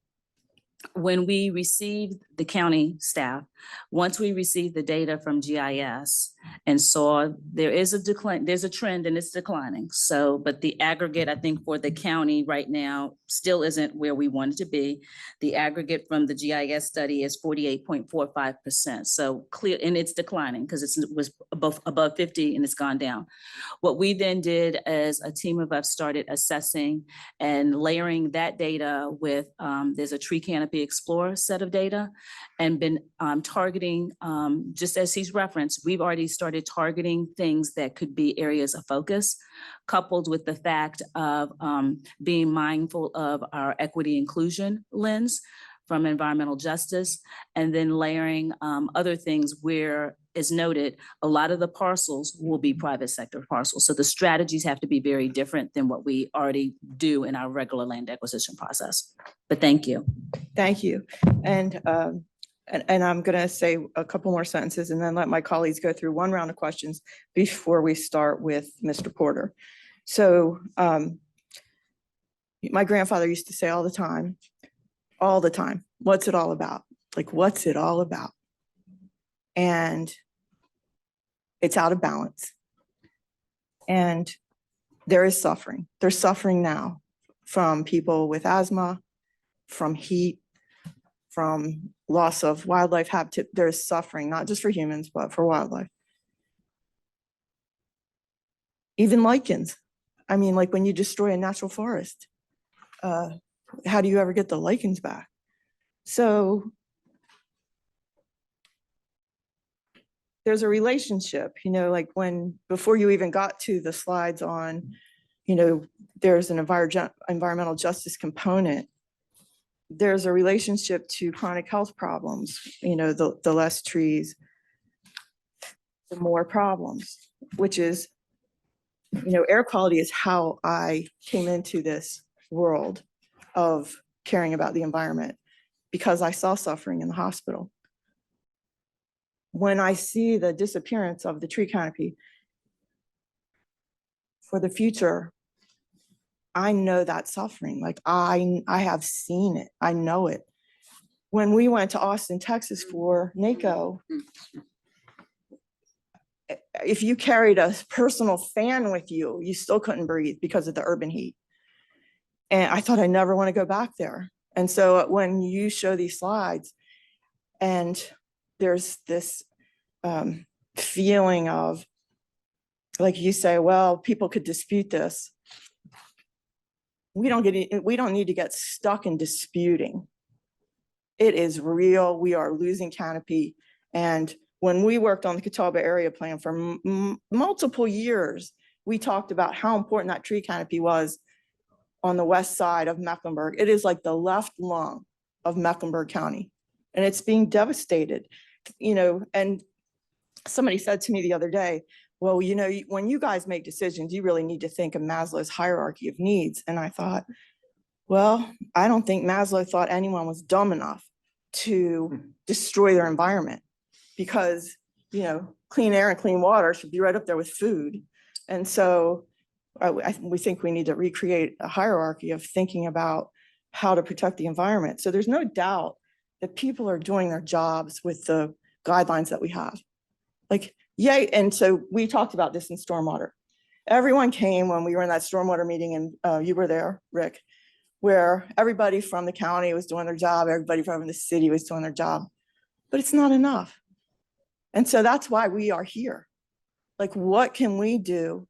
when we received the county staff, once we received the data from GIS and saw there is a decline, there's a trend and it's declining. So, but the aggregate, I think for the county right now still isn't where we want it to be. The aggregate from the GIS study is 48.45%. So clear, and it's declining because it was above 50 and it's gone down. What we then did as a team of us started assessing and layering that data with, there's a tree canopy explorer set of data, and been targeting, just as he's referenced, we've already started targeting things that could be areas of focus, coupled with the fact of being mindful of our equity inclusion lens from environmental justice, and then layering other things where, as noted, a lot of the parcels will be private sector parcels. So the strategies have to be very different than what we already do in our regular land acquisition process. But thank you. Thank you. And I'm going to say a couple more sentences and then let my colleagues go through one round of questions before we start with Mr. Porter. So My grandfather used to say all the time, what's it all about? Like, what's it all about? And it's out of balance. And there is suffering. There's suffering now from people with asthma, from heat, from loss of wildlife habitat. There's suffering, not just for humans, but for wildlife. Even lichens. I mean, like when you destroy a natural forest, how do you ever get the lichens back? So there's a relationship, like before you even got to the slides on, there's an environmental justice component. There's a relationship to chronic health problems, the less trees, the more problems, which is, air quality is how I came into this world of caring about the environment, because I saw suffering in the hospital. When I see the disappearance of the tree canopy for the future, I know that suffering. Like I have seen it. I know it. When we went to Austin, Texas for NACO, if you carried a personal fan with you, you still couldn't breathe because of the urban heat. And I thought I never want to go back there. And so when you show these slides and there's this feeling of, like you say, well, people could dispute this. We don't need to get stuck in disputing. It is real. We are losing canopy. And when we worked on the Catawba area plan for multiple years, we talked about how important that tree canopy was on the west side of Mecklenburg. It is like the left lung of Mecklenburg County, and it's being devastated, and somebody said to me the other day, well, when you guys make decisions, you really need to think of Maslow's hierarchy of needs. And I thought, well, I don't think Maslow thought anyone was dumb enough to destroy their environment, because, clean air and clean water should be right up there with food. And so we think we need to recreate a hierarchy of thinking about how to protect the environment. So there's no doubt that people are doing their jobs with the guidelines that we have. Like, yay. And so we talked about this in stormwater. Everyone came when we were in that stormwater meeting, and you were there, Rick, where everybody from the county was doing their job, everybody from the city was doing their job, but it's not enough. And so that's why we are here. Like, what can we do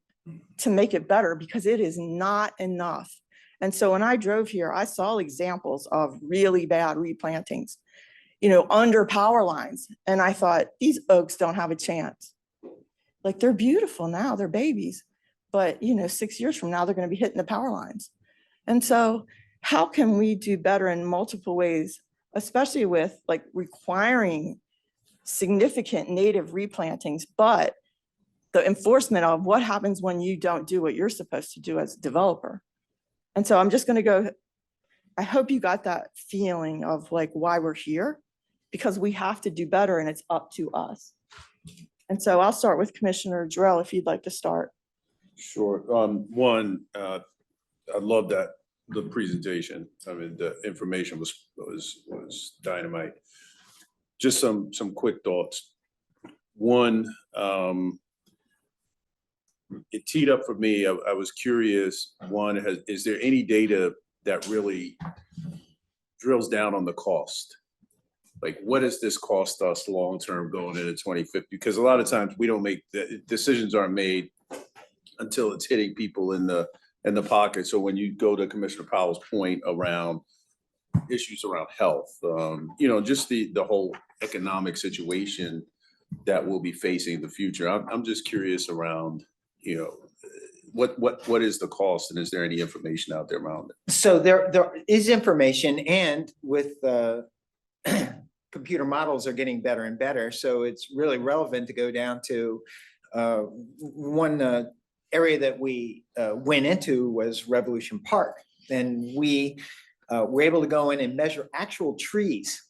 to make it better? Because it is not enough. And so when I drove here, I saw examples of really bad replantings, under power lines. And I thought, these oaks don't have a chance. Like, they're beautiful now, they're babies, but 6 years from now, they're going to be hitting the power lines. And so how can we do better in multiple ways, especially with like requiring significant native replantings, but the enforcement of what happens when you don't do what you're supposed to do as a developer. And so I'm just going to go, I hope you got that feeling of like why we're here, because we have to do better and it's up to us. And so I'll start with Commissioner Jarrell, if you'd like to start. Sure. I love that, the presentation. I mean, the information was dynamite. Just some quick thoughts. One, it teed up for me. I was curious. One, is there any data that really drills down on the cost? Like, what does this cost us long-term going into 2050? Because a lot of times we don't make the decisions aren't made until it's hitting people in the pocket. So when you go to Commissioner Powell's point around issues around health, just the whole economic situation that we'll be facing in the future. I'm just curious around, what is the cost, and is there any information out there around it? So there is information, and with computer models are getting better and better. So it's really relevant to go down to one area that we went into was Revolution Park. And we were able to go in and measure actual trees.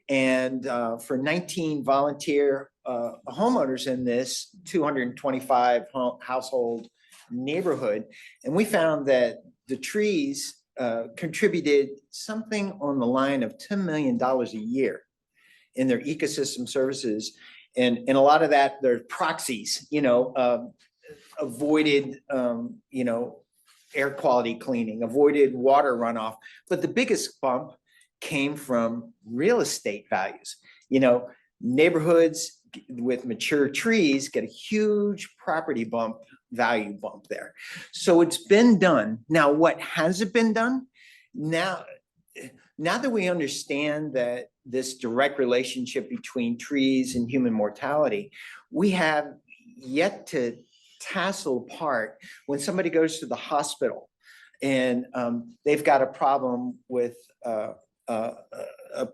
And for 19 volunteer homeowners in this 225 household neighborhood. And we found that the trees contributed something on the line of $10 million a year in their ecosystem services. And a lot of that, they're proxies, avoided, air quality cleaning, avoided water runoff. But the biggest bump came from real estate values. Neighborhoods with mature trees get a huge property value bump there. So it's been done. Now, what has it been done? Now that we understand that this direct relationship between trees and human mortality, we have yet to tassel apart when somebody goes to the hospital and they've got a problem with a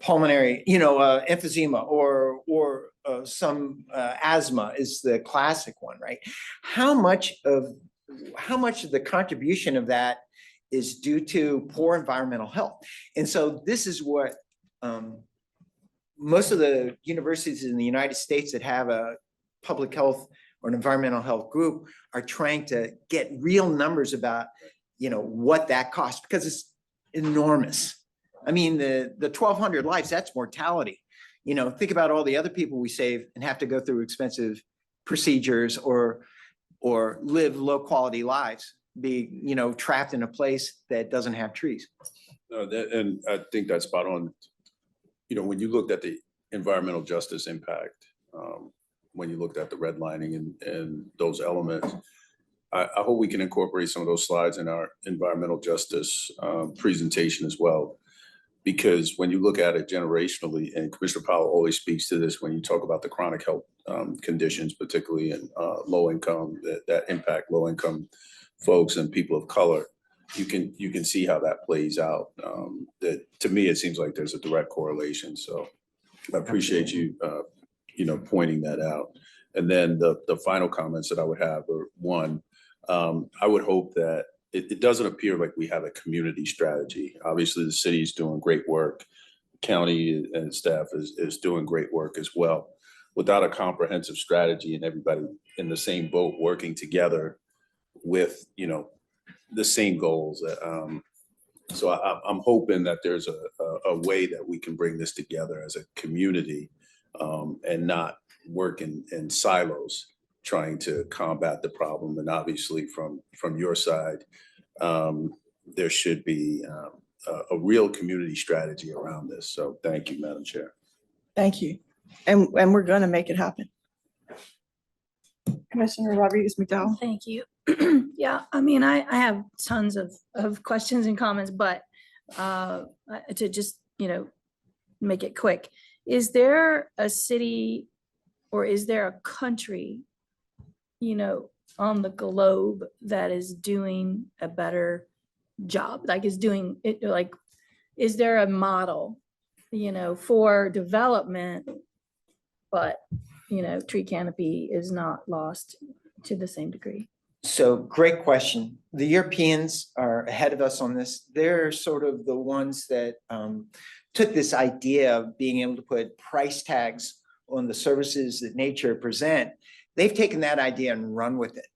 pulmonary, emphysema or some asthma is the classic one, right? How much of the contribution of that is due to poor environmental health? And so this is what most of the universities in the United States that have a public health or an environmental health group are trying to get real numbers about, what that costs, because it's enormous. I mean, the 1,200 lives, that's mortality. Think about all the other people we save and have to go through expensive procedures or live low quality lives, be, trapped in a place that doesn't have trees. And I think that's spot on. When you looked at the environmental justice impact, when you looked at the redlining and those elements, I hope we can incorporate some of those slides in our environmental justice presentation as well. Because when you look at it generationally, and Commissioner Powell always speaks to this when you talk about the chronic health conditions, particularly in low income, that impact low income folks and people of color, you can see how that plays out. That to me, it seems like there's a direct correlation. So I appreciate you, pointing that out. And then the final comments that I would have are, one, I would hope that it doesn't appear like we have a community strategy. Obviously, the city is doing great work. County and staff is doing great work as well. Without a comprehensive strategy and everybody in the same boat working together with, the same goals. So I'm hoping that there's a way that we can bring this together as a community and not work in silos trying to combat the problem. And obviously from your side, there should be a real community strategy around this. So thank you, Madam Chair. Thank you. And we're going to make it happen. Commissioner Rodriguez McDowell. Thank you. Yeah, I mean, I have tons of questions and comments, but to just, make it quick. Is there a city or is there a country, on the globe that is doing a better job? Like is doing it, like, is there a model, for development, but, tree canopy is not lost to the same degree? So great question. The Europeans are ahead of us on this. They're sort of the ones that took this idea of being able to put price tags on the services that nature present. They've taken that idea and run with it.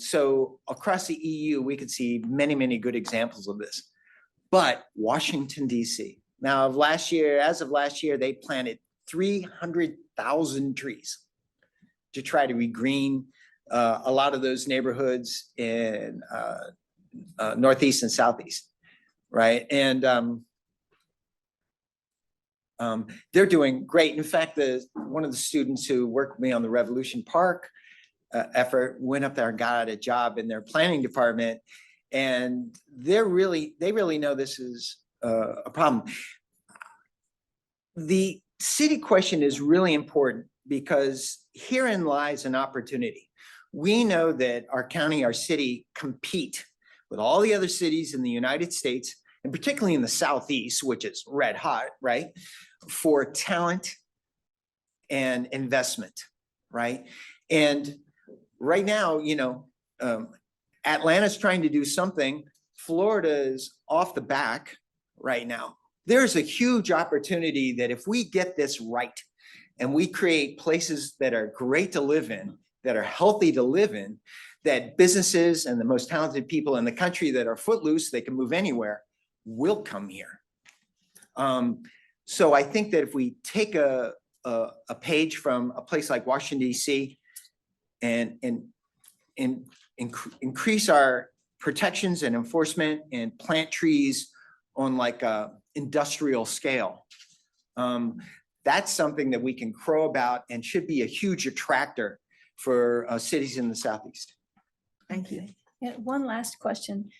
So across the EU, we could see many, many good examples of this. But Washington, D.C. Now, as of last year, they planted 300,000 trees to try to regreen a lot of those neighborhoods in Northeast and Southeast, right? And they're doing great. In fact, one of the students who worked with me on the Revolution Park effort went up there and got a job in their planning department, and they really know this is a problem. The city question is really important because herein lies an opportunity. We know that our county, our city compete with all the other cities in the United States, and particularly in the Southeast, which is red hot, right? For talent and investment, right? And right now, Atlanta's trying to do something. Florida is off the back right now. There's a huge opportunity that if we get this right and we create places that are great to live in, that are healthy to live in, that businesses and the most talented people in the country that are footloose, they can move anywhere, will come here. So I think that if we take a page from a place like Washington, DC, and increase our protections and enforcement and plant trees on like a industrial scale, that's something that we can crow about and should be a huge attractor for cities in the Southeast. Thank you. Yeah, one last question.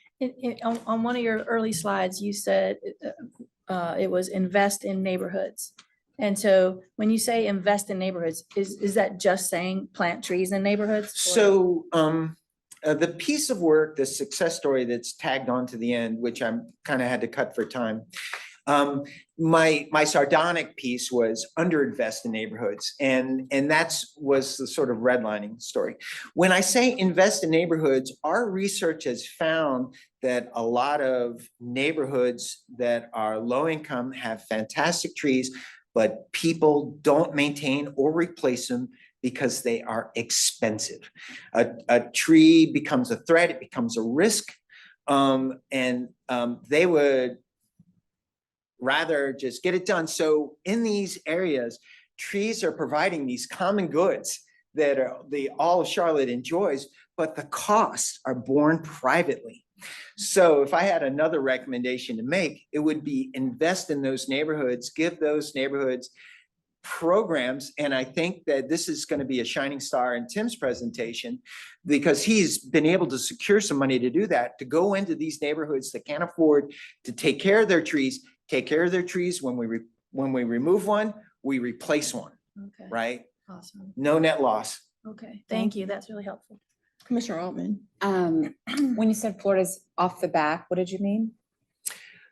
On one of your early slides, you said it was invest in neighborhoods. And so when you say invest in neighborhoods, is that just saying plant trees in neighborhoods? So the piece of work, the success story that's tagged on to the end, which I'm kind of had to cut for time. My sardonic piece was underinvest in neighborhoods, and was the sort of redlining story. When I say invest in neighborhoods, our research has found that a lot of neighborhoods that are low income have fantastic trees, but people don't maintain or replace them because they are expensive. A tree becomes a threat, it becomes a risk, and they would rather just get it done. So in these areas, trees are providing these common goods that all of Charlotte enjoys, but the costs are borne privately. So if I had another recommendation to make, it would be invest in those neighborhoods, give those neighborhoods programs. And I think that this is going to be a shining star in Tim's presentation, because he's been able to secure some money to do that, to go into these neighborhoods that can't afford to take care of their trees, take care of their trees. When we remove one, we replace one, Okay, right? awesome. No net loss. Okay, thank you. That's really helpful. Commissioner Altman. When you said Florida's off the back, what did you mean?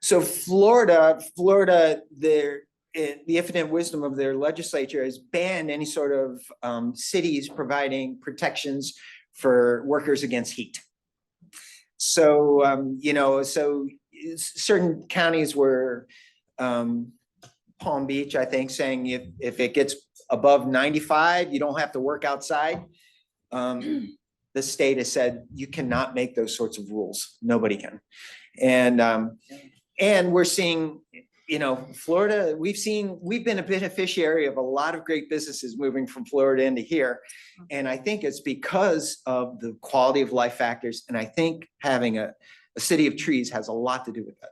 So Florida, the infinite wisdom of their legislature has banned any sort of cities providing protections for workers against heat. So, so certain counties were, Palm Beach, I think, saying if it gets above 95, you don't have to work outside. The state has said you cannot make those sorts of rules. Nobody can. And we're seeing, Florida, we've been a beneficiary of a lot of great businesses moving from Florida into here. And I think it's because of the quality of life factors. And I think having a city of trees has a lot to do with that.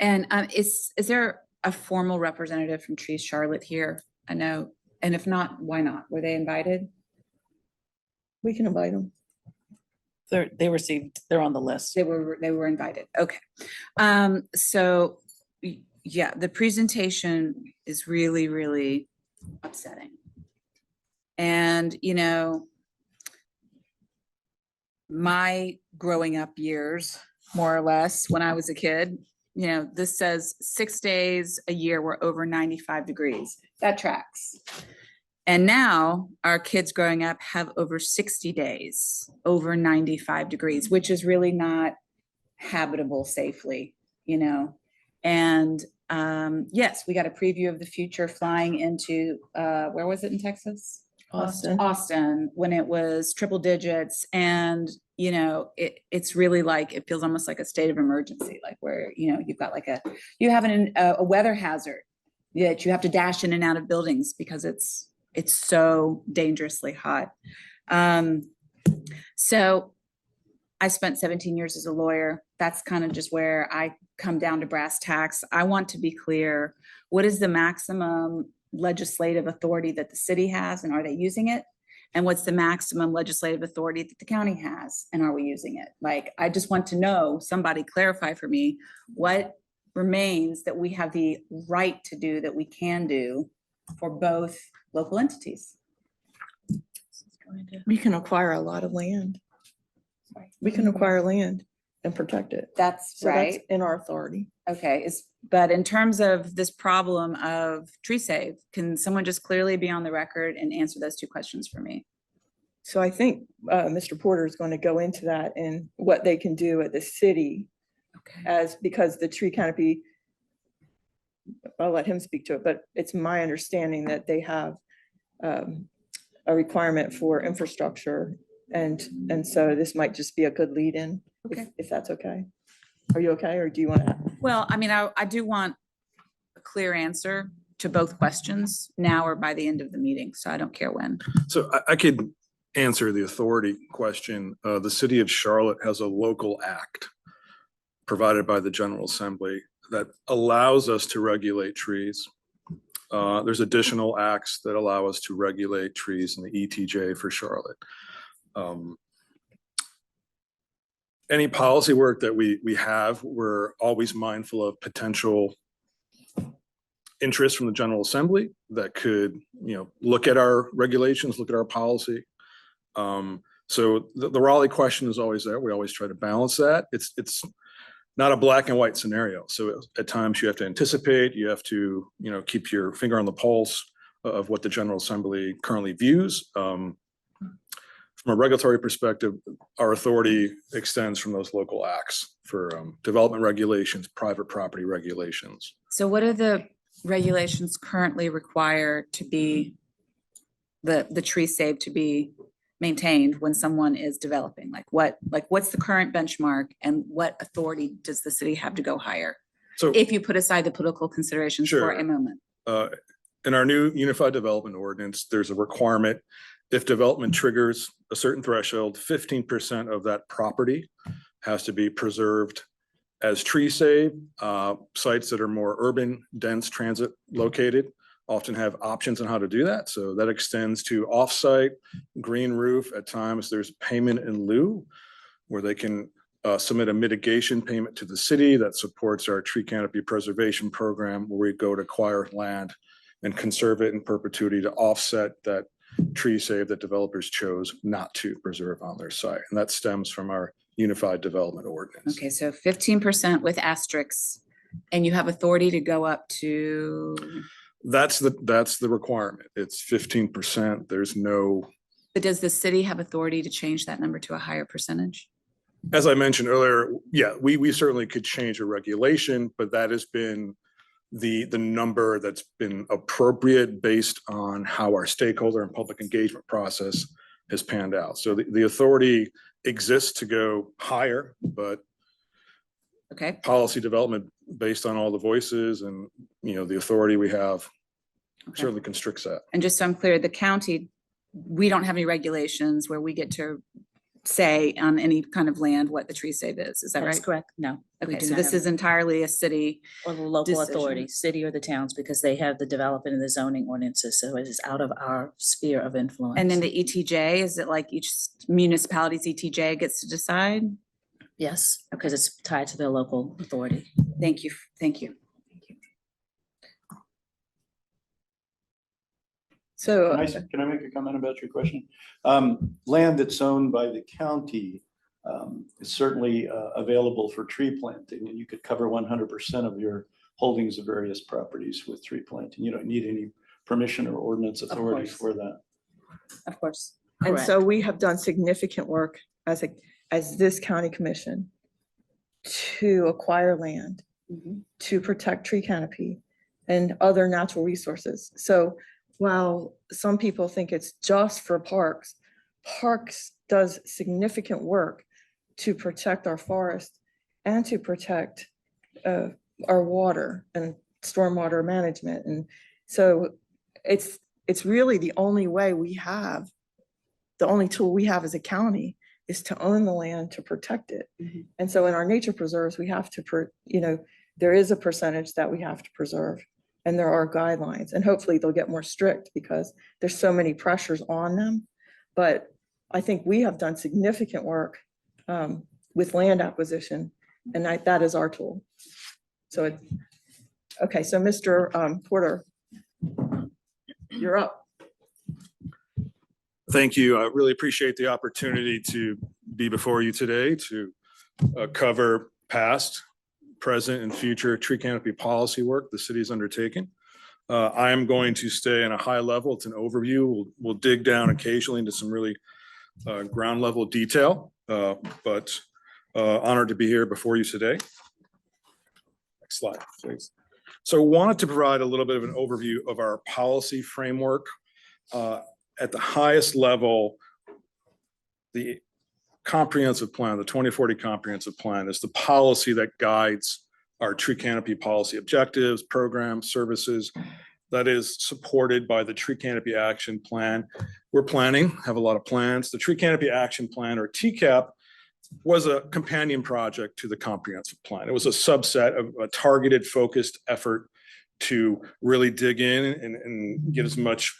And is there a formal representative from Trees Charlotte here? I know, and if not, why not? Were they invited? We can invite them. They're on the list. They were invited. Okay. So yeah, the presentation is really, really upsetting. And, my growing up years, more or less, when I was a kid, this says 6 days a year were over 95 degrees. That tracks. And now our kids growing up have over 60 days over 95 degrees, which is really not habitable safely, And yes, we got a preview of the future flying into, where was it in Texas? Austin, when it was triple digits. And, it's really it feels almost like a state of emergency, like where, you've got you have a weather hazard that you have to dash in and out of buildings because it's so dangerously hot. So I spent 17 years as a lawyer. That's kind of just where I come down to brass tacks. I want to be clear. What is the maximum legislative authority that the city has, and are they using it? And what's the maximum legislative authority that the county has, and are we using it? I just want to know, somebody clarify for me what remains that we have the right to do, that we can do for both local entities. We can acquire a lot of land. We can acquire land and protect it. That's So that's right. in our authority. Okay, but in terms of this problem of tree save, can someone just clearly be on the record and answer those two questions for me? So I think Mr. Porter is going to go into that and what they can do at the city, because the tree canopy, I'll let him speak to it, but it's my understanding that they have a requirement for infrastructure. And so this might just be a good lead in, Okay. if that's okay. Are you okay, or do you want to? Well, I mean, I do want a clear answer to both questions now or by the end of the meeting, so I don't care when. So I could answer the authority question. The city of Charlotte has a local act provided by the General Assembly that allows us to regulate trees. There's additional acts that allow us to regulate trees in the ETJ for Charlotte. Any policy work that we have, we're always mindful of potential interest from the General Assembly that could, look at our regulations, look at our policy. So the Raleigh question is always there. We always try to balance that. It's not a black and white scenario. So at times you have to anticipate, you have to, keep your finger on the pulse of what the General Assembly currently views. From a regulatory perspective, our authority extends from those local acts for development regulations, private property regulations. So what are the regulations currently require to be the tree saved to be maintained when someone is developing? What's the current benchmark and what authority does the city have to go higher? So If you put aside the political considerations for a moment. In our new Unified Development Ordinance, there's a requirement. If development triggers a certain threshold, 15% of that property has to be preserved as tree save. Sites that are more urban, dense, transit located often have options on how to do that. So that extends to offsite, green roof. At times there's payment in lieu where they can submit a mitigation payment to the city that supports our tree canopy preservation program, where we go to acquire land and conserve it in perpetuity to offset that tree save that developers chose not to preserve on their site. And that stems from our Unified Development Ordinance. Okay, so 15% with asterisks, and you have authority to go up to? That's the requirement. It's 15%. There's no. But does the city have authority to change that number to a higher percentage? As I mentioned earlier, yeah, we certainly could change a regulation, but that has been the number that's been appropriate based on how our stakeholder and public engagement process has panned out. So the authority exists to go higher, but okay, policy development based on all the voices and, the authority we have certainly constricts that. And just so I'm clear, the county, we don't have any regulations where we get to say on any kind of land what the tree save is. Is that That's right? correct. No. we Okay, do so not this have is entirely a city. Or the local decision. authority, city or the towns, because they have the development and the zoning ordinances. So it is out of our sphere of influence. And then the ETJ, is it like each municipality's ETJ gets to decide? Yes, because it's tied to their local authority. Thank you, thank you. So Can I make a comment about your question? Land that's owned by the county is certainly available for tree planting, and you could cover 100% of your holdings of various properties with tree planting. You don't need any permission or ordinance authority for that. Of course. And so we have done significant work as this county commission to acquire land, to protect tree canopy and other natural resources. So while some people think it's just for parks, parks does significant work to protect our forest and to protect our water and stormwater management. And so it's really the only way we have, the only tool we have as a county is to own the land to protect it. And so in our nature preserves, we have to, there is a percentage that we have to preserve. And there are guidelines, and hopefully they'll get more strict because there's so many pressures on them. But I think we have done significant work with land acquisition, and that is our tool. So, okay, so Mr. Porter, you're up. Thank you. I really appreciate the opportunity to be before you today to cover past, present, and future tree canopy policy work the city is undertaking. I am going to stay in a high level. It's an overview. We'll dig down occasionally into some really ground level detail, but honored to be here before you today. Next slide, please. So wanted to provide a little bit of an overview of our policy framework. at the highest level, the comprehensive plan, the 2040 comprehensive plan is the policy that guides our tree canopy policy objectives, programs, services, that is supported by the tree canopy action plan. We're planning, have a lot of plans. The tree canopy action plan, or TCAP, was a companion project to the comprehensive plan. It was a subset of a targeted, focused effort to really dig in and get as much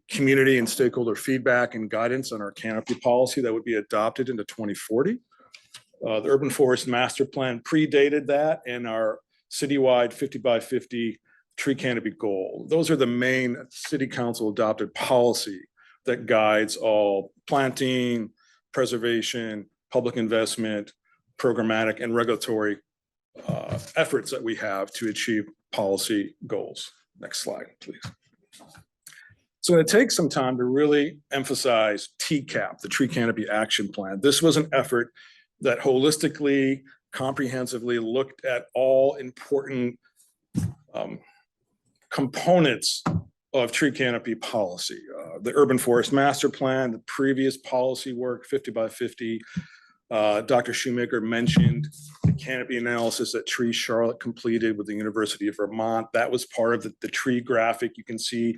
community and stakeholder feedback and guidance on our canopy policy that would be adopted into 2040. The Urban Forest Master Plan predated that, and our citywide 50 by 50 tree canopy goal. Those are the main city council adopted policy that guides all planting, preservation, public investment, programmatic and regulatory efforts that we have to achieve policy goals. Next slide, please. So it takes some time to really emphasize TCAP, the Tree Canopy Action Plan. This was an effort that holistically, comprehensively looked at all important components of tree canopy policy. The Urban Forest Master Plan, the previous policy work, 50 by 50. Dr. Shoemaker mentioned the canopy analysis that Tree Charlotte completed with the University of Vermont. That was part of the tree graphic. You can see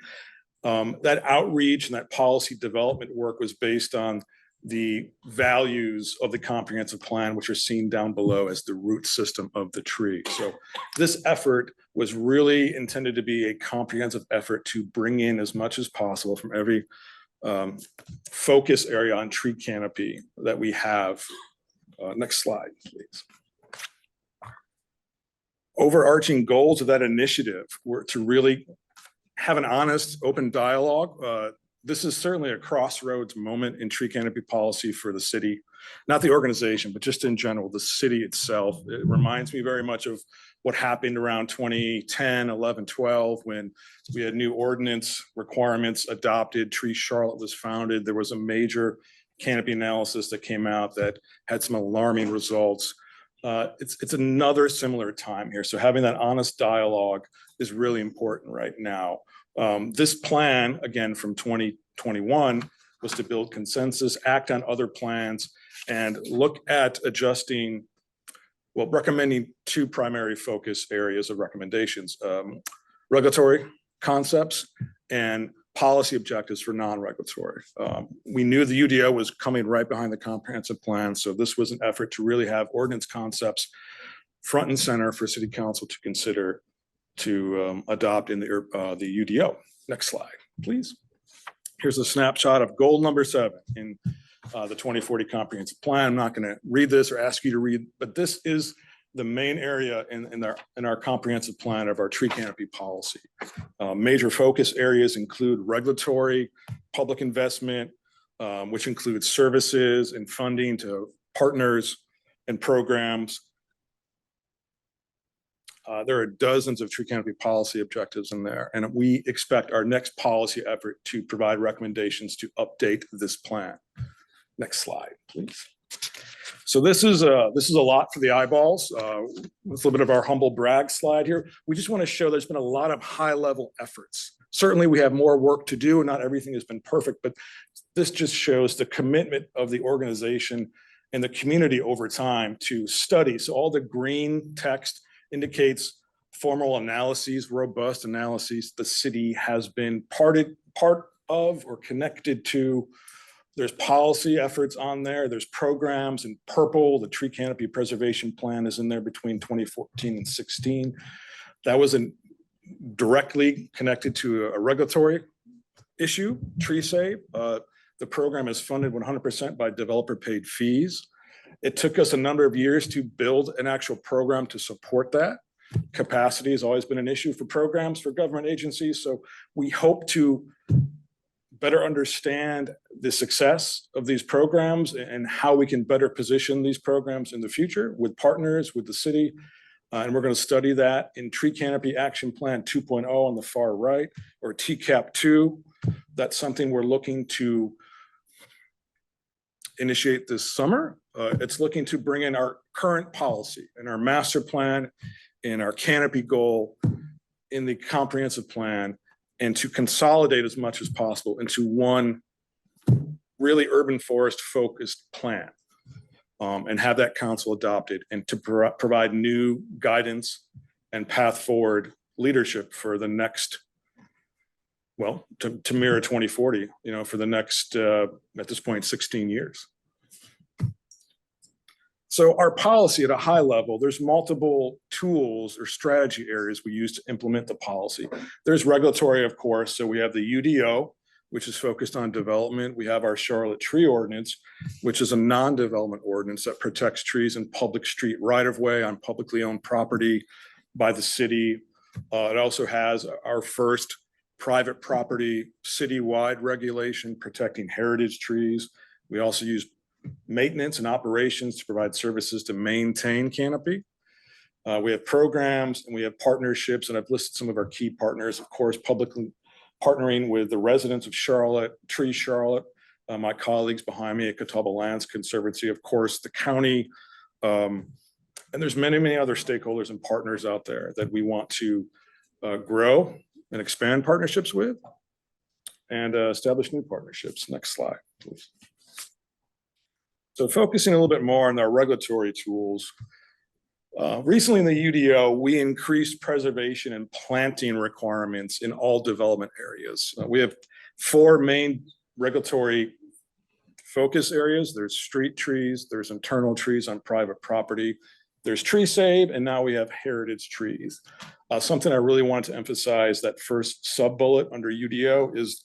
that outreach and that policy development work was based on the values of the comprehensive plan, which are seen down below as the root system of the tree. So this effort was really intended to be a comprehensive effort to bring in as much as possible from every focus area on tree canopy that we have. Next slide, please. Overarching goals of that initiative were to really have an honest, open dialogue. This is certainly a crossroads moment in tree canopy policy for the city, not the organization, but just in general, the city itself. It reminds me very much of what happened around 2010, 11, 12, when we had new ordinance requirements adopted. Tree Charlotte was founded. There was a major canopy analysis that came out that had some alarming results. It's another similar time here. So having that honest dialogue is really important right now. This plan, again, from 2021, was to build consensus, act on other plans, and look at adjusting, well, recommending two primary focus areas of recommendations: regulatory concepts and policy objectives for non-regulatory. We knew the UDO was coming right behind the comprehensive plan, so this was an effort to really have ordinance concepts front and center for City Council to consider to adopt in the UDO. Next slide, please. Here's a snapshot of goal number 7 in the 2040 comprehensive plan. I'm not going to read this or ask you to read, but this is the main area in our comprehensive plan of our tree canopy policy. Major focus areas include regulatory, public investment, which includes services and funding to partners and programs. There are dozens of tree canopy policy objectives in there, and we expect our next policy effort to provide recommendations to update this plan. Next slide, please. So this is a lot for the eyeballs. It's a little bit of our humble brag slide here. We just want to show there's been a lot of high-level efforts. Certainly, we have more work to do, and not everything has been perfect, but this just shows the commitment of the organization and the community over time to study. So all the green text indicates formal analyses, robust analyses the city has been part of or connected to. There's policy efforts on there. There's programs in purple. The tree canopy preservation plan is in there between 2014 and 16. That wasn't directly connected to a regulatory issue, Tree Save. The program is funded 100% by developer paid fees. It took us a number of years to build an actual program to support that. Capacity has always been an issue for programs for government agencies. So we hope to better understand the success of these programs and how we can better position these programs in the future with partners, with the city. And we're going to study that in Tree Canopy Action Plan 2.0 on the far right, or TCAP 2. That's something we're looking to initiate this summer. It's looking to bring in our current policy and our master plan and our canopy goal in the comprehensive plan and to consolidate as much as possible into one really urban forest focused plan. And have that council adopted, and to provide new guidance and path forward leadership for the next, well, to mirror 2040, for the next, at this point, 16 years. So our policy at a high level, there's multiple tools or strategy areas we use to implement the policy. There's regulatory, of course. So we have the UDO, which is focused on development. We have our Charlotte Tree Ordinance, which is a non-development ordinance that protects trees in public street right-of-way on publicly owned property by the city. It also has our first private property citywide regulation protecting heritage trees. We also use maintenance and operations to provide services to maintain canopy. We have programs and we have partnerships, and I've listed some of our key partners, of course, publicly partnering with the residents of Charlotte, Tree Charlotte, my colleagues behind me at Catawba Lands Conservancy, of course, the county, and there's many, many other stakeholders and partners out there that we want to grow and expand partnerships with and establish new partnerships. Next slide, please. So focusing a little bit more on our regulatory tools. Recently in the UDO, we increased preservation and planting requirements in all development areas. We have 4 main regulatory focus areas. There's street trees, there's internal trees on private property, there's tree save, and now we have heritage trees. Something I really want to emphasize, that first sub-bullet under UDO, is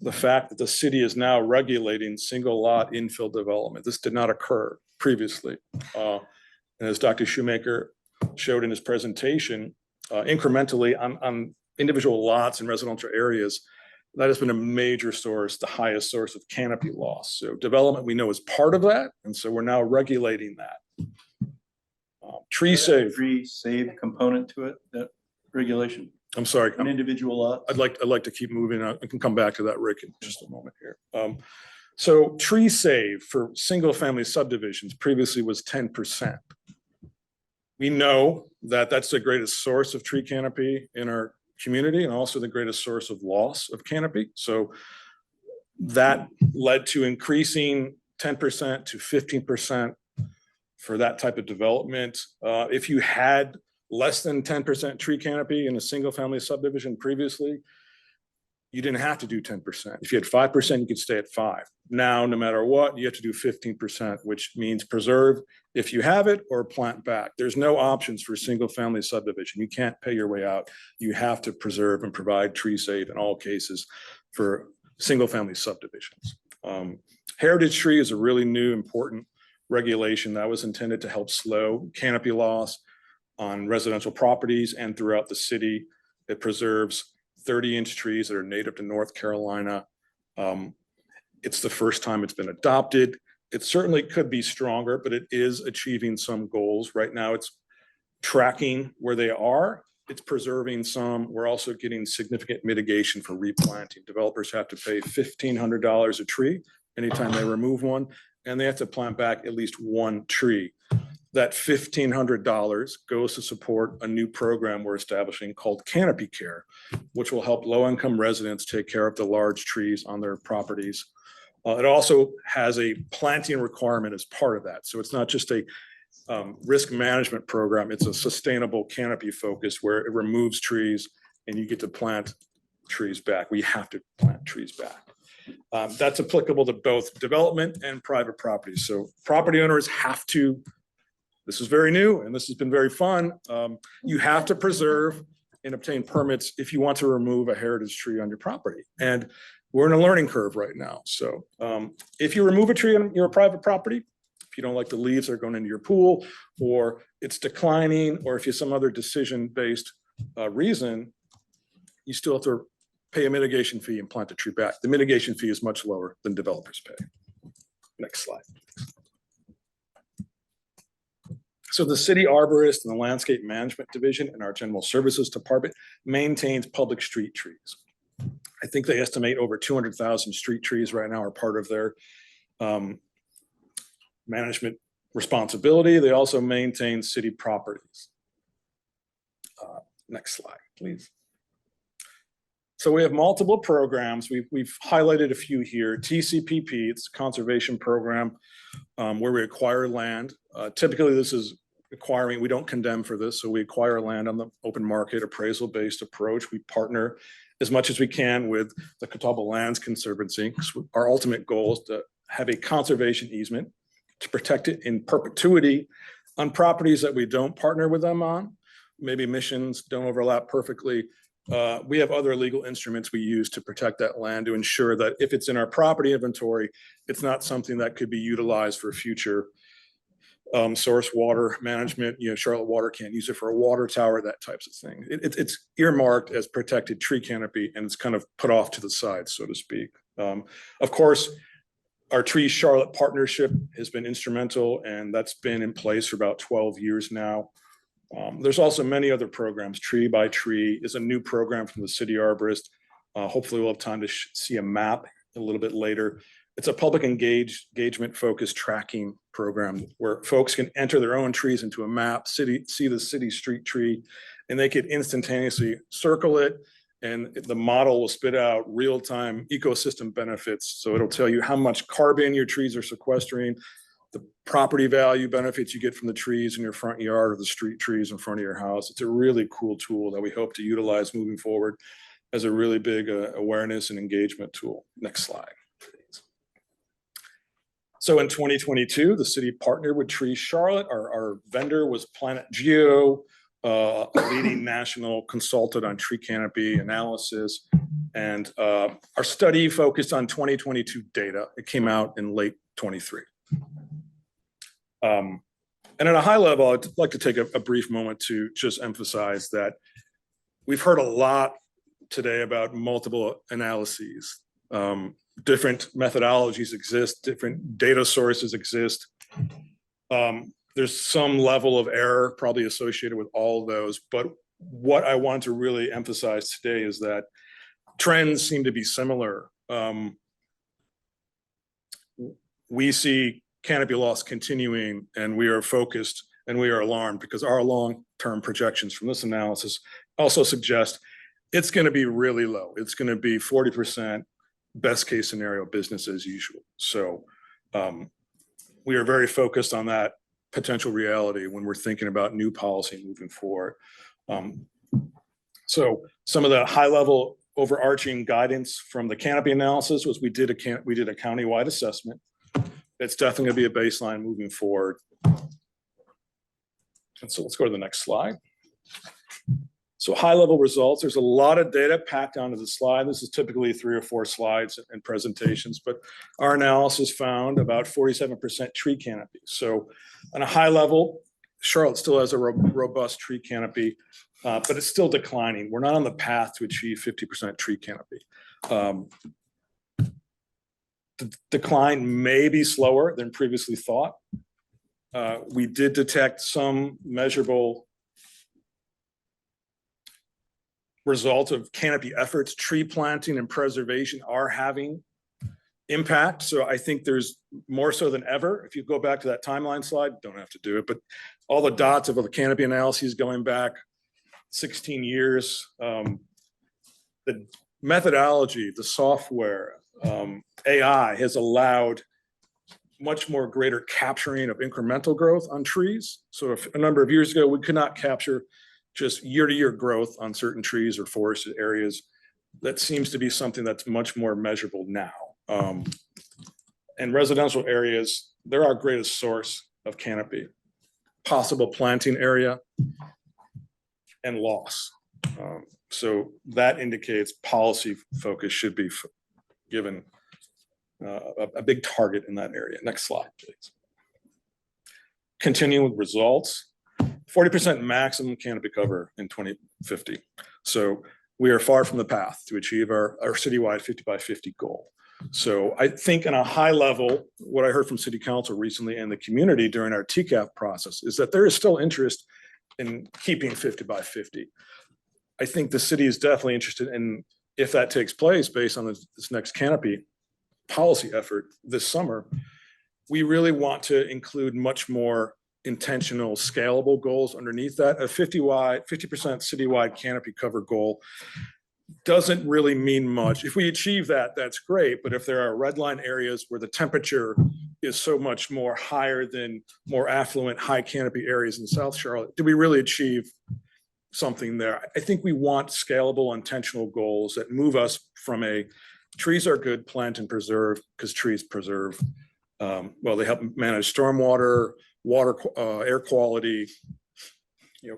the fact that the city is now regulating single lot infill development. This did not occur previously. And as Dr. Shoemaker showed in his presentation, incrementally on individual lots in residential areas, that has been a major source, the highest source of canopy loss. So development we know is part of that, and so we're now regulating that. Tree save. Tree save component to it, that regulation? I'm sorry. An individual lot? I'd like to keep moving. I can come back to that, Rick, in just a moment here. So tree save for single family subdivisions previously was 10%. We know that that's the greatest source of tree canopy in our community and also the greatest source of loss of canopy. So that led to increasing 10% to 15% for that type of development. If you had less than 10% tree canopy in a single family subdivision previously, you didn't have to do 10%. If you had 5%, you could stay at 5%. Now, no matter what, you have to do 15%, which means preserve if you have it or plant back. There's no options for single family subdivision. You can't pay your way out. You have to preserve and provide tree save in all cases for single family subdivisions. Heritage tree is a really new important regulation that was intended to help slow canopy loss on residential properties and throughout the city. It preserves 30-inch trees that are native to North Carolina. It's the first time it's been adopted. It certainly could be stronger, but it is achieving some goals. Right now, it's tracking where they are. It's preserving some. We're also getting significant mitigation for replanting. Developers have to pay $1,500 a tree anytime they remove one, and they have to plant back at least one tree. That $1,500 goes to support a new program we're establishing called Canopy Care, which will help low-income residents take care of the large trees on their properties. It also has a planting requirement as part of that. So it's not just a risk management program, it's a sustainable canopy focus where it removes trees and you get to plant trees back. We have to plant trees back. That's applicable to both development and private properties. So property owners have to, this is very new and this has been very fun. You have to preserve and obtain permits if you want to remove a heritage tree on your property. And we're in a learning curve right now. So if you remove a tree on your private property, if you don't like the leaves that are going into your pool, or it's declining, or if you have some other decision-based reason, you still have to pay a mitigation fee and plant the tree back. The mitigation fee is much lower than developers pay. Next slide. So the city arborist and the landscape management division in our general services department maintains public street trees. I think they estimate over 200,000 street trees right now are part of their management responsibility. They also maintain city properties. Next slide, please. So we have multiple programs. We've highlighted a few here. TCPP, it's a conservation program where we acquire land. Typically, this is acquiring, we don't condemn for this. So we acquire land on the open market, appraisal-based approach. We partner as much as we can with the Catawba Lands Conservancy. Our ultimate goal is to have a conservation easement to protect it in perpetuity on properties that we don't partner with them on. Maybe missions don't overlap perfectly. We have other legal instruments we use to protect that land to ensure that if it's in our property inventory, it's not something that could be utilized for future source water management. Charlotte Water can't use it for a water tower, that types of thing. It's earmarked as protected tree canopy and it's kind of put off to the side, so to speak. Of course, our Tree Charlotte partnership has been instrumental, and that's been in place for about 12 years now. There's also many other programs. Tree by Tree is a new program from the city arborist. Hopefully we'll have time to see a map a little bit later. It's a public engagement focused tracking program where folks can enter their own trees into a map, see the city street tree, and they could instantaneously circle it. And the model will spit out real-time ecosystem benefits. So it'll tell you how much carbon your trees are sequestering, the property value benefits you get from the trees in your front yard or the street trees in front of your house. It's a really cool tool that we hope to utilize moving forward as a really big awareness and engagement tool. Next slide, please. So in 2022, the city partnered with Tree Charlotte. Our vendor was Planet Geo, a leading national consultant on tree canopy analysis. And our study focused on 2022 data. It came out in late 23. And at a high level, I'd like to take a brief moment to just emphasize that we've heard a lot today about multiple analyses. Different methodologies exist, different data sources exist. There's some level of error probably associated with all of those, but what I want to really emphasize today is that trends seem to be similar. We see canopy loss continuing, and we are focused and we are alarmed because our long-term projections from this analysis also suggest it's going to be really low. It's going to be 40% best case scenario, business as usual. So we are very focused on that potential reality when we're thinking about new policy moving forward. So some of the high level overarching guidance from the canopy analysis was we did a countywide assessment. It's definitely gonna be a baseline moving forward. And so let's go to the next slide. So high level results, there's a lot of data packed onto the slide. This is typically 3 or 4 slides and presentations, but our analysis found about 47% tree canopy. So on a high level, Charlotte still has a robust tree canopy, but it's still declining. We're not on the path to achieve 50% tree canopy. The decline may be slower than previously thought. We did detect some measurable result of canopy efforts. Tree planting and preservation are having impact. So I think there's more so than ever. If you go back to that timeline slide, don't have to do it, but all the dots of the canopy analyses going back 16 years, the methodology, the software, AI has allowed much more greater capturing of incremental growth on trees. So if a number of years ago, we could not capture just year-to-year growth on certain trees or forested areas, that seems to be something that's much more measurable now. And residential areas, they're our greatest source of canopy, possible planting area, and loss. So that indicates policy focus should be given a big target in that area. Next slide, please. Continue with results. 40% maximum canopy cover in 2050. So we are far from the path to achieve our citywide 50 by 50 goal. So I think on a high level, what I heard from City Council recently and the community during our TCAP process is that there is still interest in keeping 50 by 50. I think the city is definitely interested in, if that takes place based on this next canopy policy effort this summer, we really want to include much more intentional, scalable goals underneath that. A 50% citywide canopy cover goal doesn't really mean much. If we achieve that, that's great. But if there are red line areas where the temperature is so much more higher than more affluent, high canopy areas in South Charlotte, do we really achieve something there? I think we want scalable, intentional goals that move us from a trees are good, plant and preserve, because trees preserve. Well, they help manage stormwater, water, air quality,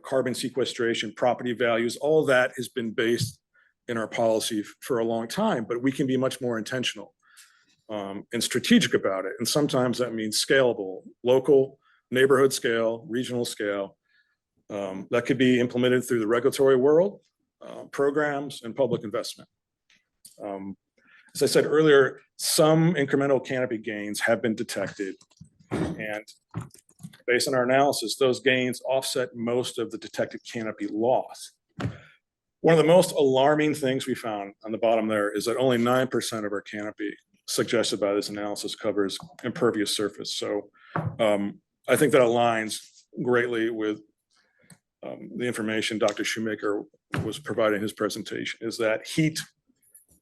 carbon sequestration, property values. All of that has been based in our policy for a long time, but we can be much more intentional and strategic about it. And sometimes that means scalable, local, neighborhood scale, regional scale. That could be implemented through the regulatory world, programs, and public investment. As I said earlier, some incremental canopy gains have been detected, and based on our analysis, those gains offset most of the detected canopy loss. One of the most alarming things we found on the bottom there is that only 9% of our canopy suggested by this analysis covers impervious surface. So I think that aligns greatly with the information Dr. Shoemaker was providing in his presentation, is that heat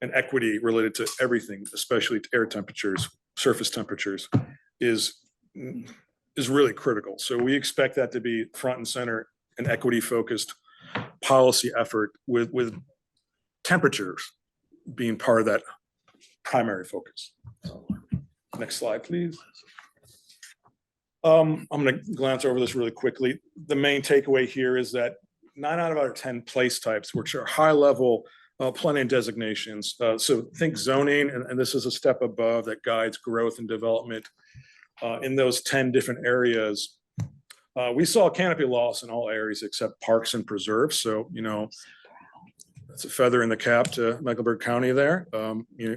and equity related to everything, especially to air temperatures, surface temperatures, is really critical. So we expect that to be front and center, an equity focused policy effort with temperatures being part of that primary focus. Next slide, please. I'm going to glance over this really quickly. The main takeaway here is that 9 out of our 10 place types, which are high level planning designations. So think zoning, and this is a step above that guides growth and development in those 10 different areas. We saw canopy loss in all areas except parks and preserves. So, that's a feather in the cap to Mecklenburg County there.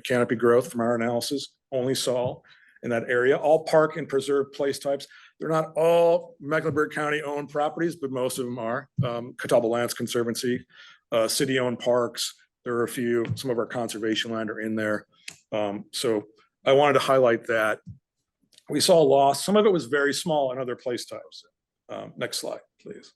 Canopy growth from our analysis only saw in that area. All park and preserve place types. They're not all Mecklenburg County owned properties, but most of them are. Catawba Lands Conservancy, city owned parks. There are a few, some of our conservation land are in there. So I wanted to highlight that. We saw loss. Some of it was very small in other place types. Next slide, please.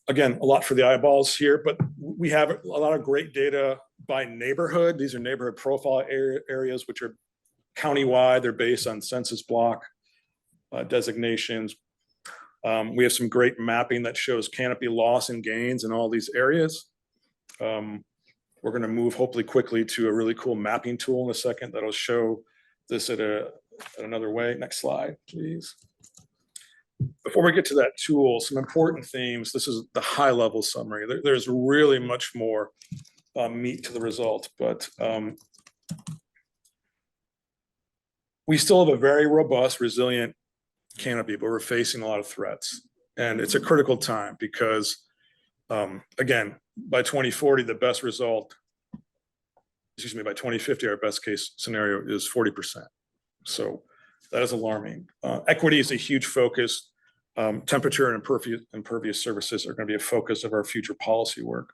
Again, a lot for the eyeballs here, but we have a lot of great data by neighborhood. These are neighborhood profile areas, which are countywide. They're based on census block designations. We have some great mapping that shows canopy loss and gains in all these areas. We're going to move hopefully quickly to a really cool mapping tool in a second that'll show this at another way. Next slide, please. Before we get to that tool, some important themes. This is the high level summary. There's really much more meat to the result, but we still have a very robust, resilient canopy, but we're facing a lot of threats. And it's a critical time because, again, by 2040, the best result, by 2050, our best case scenario is 40%. So that is alarming. Equity is a huge focus. Temperature and impervious surfaces are going to be a focus of our future policy work.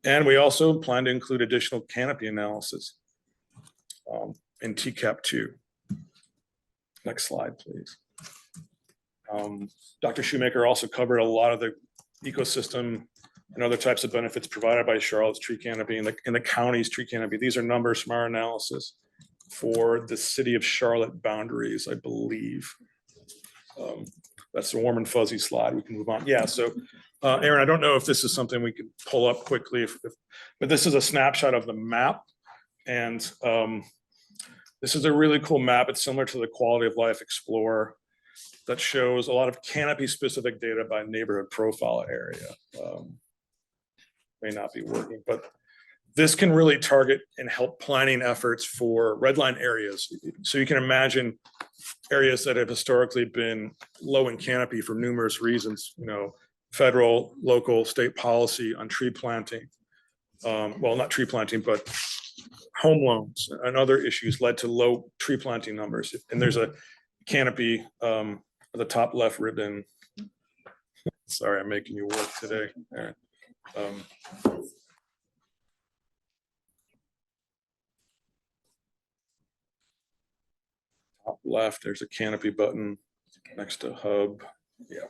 And we also plan to include additional canopy analysis in TCAP 2. Next slide, please. Dr. Shoemaker also covered a lot of the ecosystem and other types of benefits provided by Charlotte's tree canopy and the county's tree canopy. These are numbers from our analysis for the city of Charlotte boundaries, I believe. That's the warm and fuzzy slide. We can move on. Yeah, so Aaron, I don't know if this is something we could pull up quickly, but this is a snapshot of the map. And this is a really cool map. It's similar to the Quality of Life Explorer that shows a lot of canopy specific data by neighborhood profile area. May not be working, but this can really target and help planning efforts for redline areas. So you can imagine areas that have historically been low in canopy for numerous reasons, federal, local, state policy on tree planting. Well, not tree planting, but home loans and other issues led to low tree planting numbers. And there's a canopy, the top left ribbon. Sorry, I'm making you work today, Aaron. Top left, there's a canopy button next to hub. Yeah.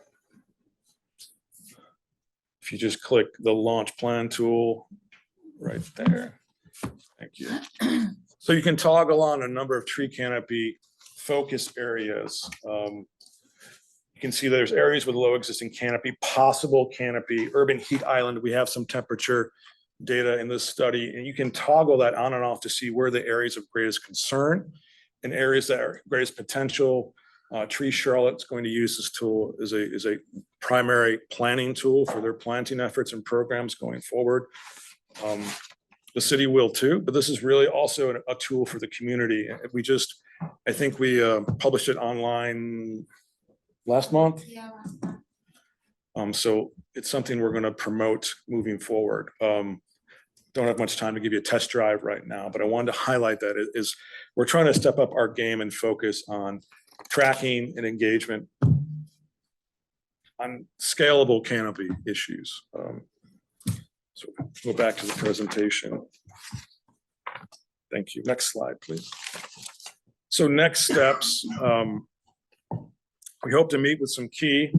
If you just click the launch plan tool right there. Thank you. So you can toggle on a number of tree canopy focus areas. You can see there's areas with low existing canopy, possible canopy, urban heat island. We have some temperature data in this study, and you can toggle that on and off to see where the areas of greatest concern and areas that are greatest potential. Tree Charlotte's going to use this tool as a primary planning tool for their planting efforts and programs going forward. The city will too, but this is really also a tool for the community. I think we published it online last month. Yeah. So it's something we're going to promote moving forward. Don't have much time to give you a test drive right now, but I wanted to highlight that we're trying to step up our game and focus on tracking and engagement on scalable canopy issues. So go back to the presentation. Thank you. Next slide, please. So next steps, we hope to meet with some key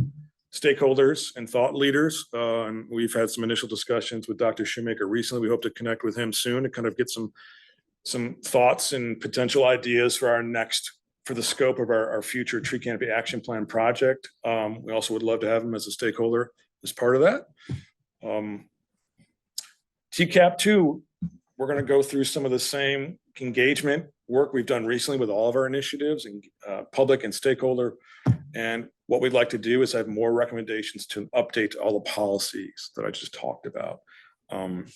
stakeholders and thought leaders. And we've had some initial discussions with Dr. Shoemaker recently. We hope to connect with him soon to kind of get some thoughts and potential ideas for the scope of our future tree canopy action plan project. We also would love to have him as a stakeholder as part of that. TCAP 2, we're going to go through some of the same engagement work we've done recently with all of our initiatives and public and stakeholder. And what we'd like to do is have more recommendations to update all the policies that I just talked about.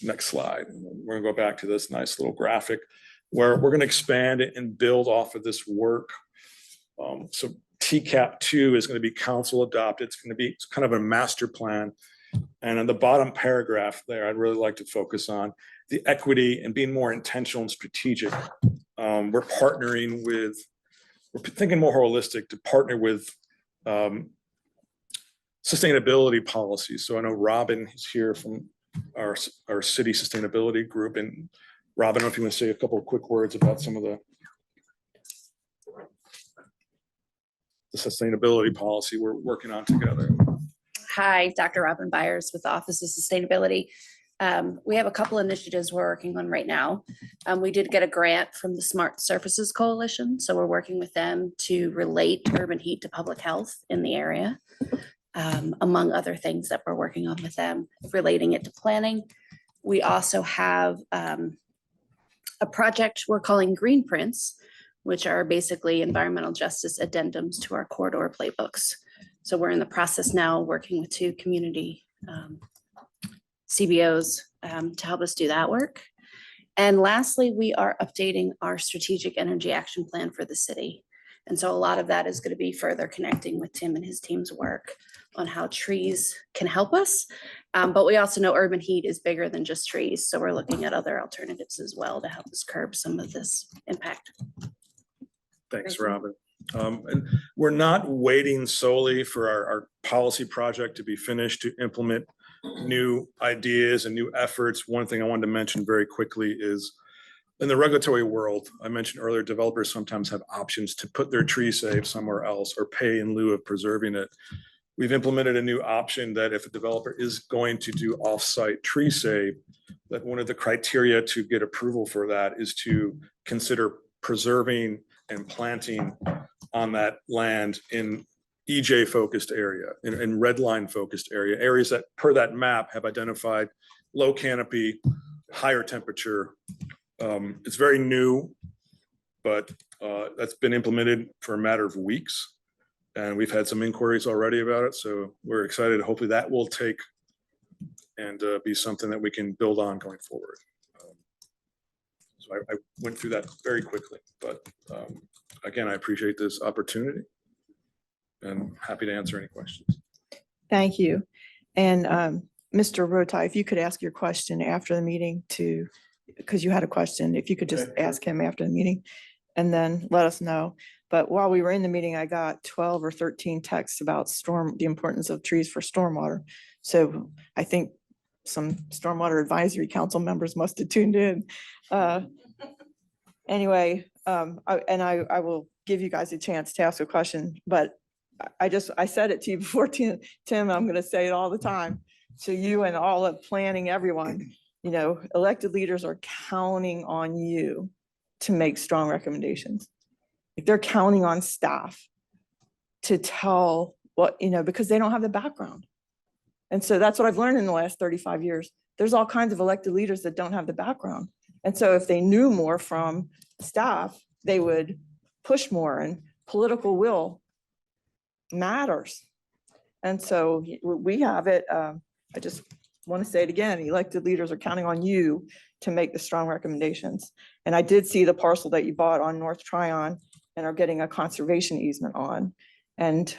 Next slide. We're going to go back to this nice little graphic where we're going to expand it and build off of this work. So TCAP 2 is going to be council adopted. It's going to be kind of a master plan. And in the bottom paragraph there, I'd really like to focus on the equity and being more intentional and strategic. We're thinking more holistic to partner with sustainability policies. So I know Robin is here from our city sustainability group. And Robin, I don't know if you want to say a couple of quick words about some of the sustainability policy we're working on together. Hi, Dr. Robin Byers with the Office of Sustainability. We have a couple initiatives we're working on right now. We did get a grant from the Smart Surfaces Coalition, so we're working with them to relate urban heat to public health in the area, among other things that we're working on with them, relating it to planning. We also have a project we're calling Green Prints, which are basically environmental justice addendums to our corridor playbooks. So we're in the process now working with 2 community CBOs to help us do that work. And lastly, we are updating our strategic energy action plan for the city. And so a lot of that is going to be further connecting with Tim and his team's work on how trees can help us. But we also know urban heat is bigger than just trees. So we're looking at other alternatives as well to help us curb some of this impact. Thanks, Robin. And we're not waiting solely for our policy project to be finished to implement new ideas and new efforts. One thing I wanted to mention very quickly is in the regulatory world, I mentioned earlier, developers sometimes have options to put their tree save somewhere else or pay in lieu of preserving it. We've implemented a new option that if a developer is going to do offsite tree save, that one of the criteria to get approval for that is to consider preserving and planting on that land in EJ focused area, in red line focused areas that per that map have identified low canopy, higher temperature. It's very new, but that's been implemented for a matter of weeks. And we've had some inquiries already about it. So we're excited. Hopefully that will take and be something that we can build on going forward. So I went through that very quickly, but again, I appreciate this opportunity and happy to answer any questions. Thank you. And Mr. Rota, if you could ask your question after the meeting because you had a question, if you could just ask him after the meeting and then let us know. But while we were in the meeting, I got 12 or 13 texts about the importance of trees for stormwater. So I think some stormwater advisory council members must have tuned in. Anyway, I will give you guys a chance to ask a question, but I said it to you before, Tim, I'm going to say it all the time. So you and all of planning, everyone, elected leaders are counting on you to make strong recommendations. Like they're counting on staff to tell because they don't have the background. And so that's what I've learned in the last 35 years. There's all kinds of elected leaders that don't have the background. And so if they knew more from staff, they would push more, and political will matters. And so we have it. I just want to say it again, elected leaders are counting on you to make the strong recommendations. And I did see the parcel that you bought on North Tryon and are getting a conservation easement on. And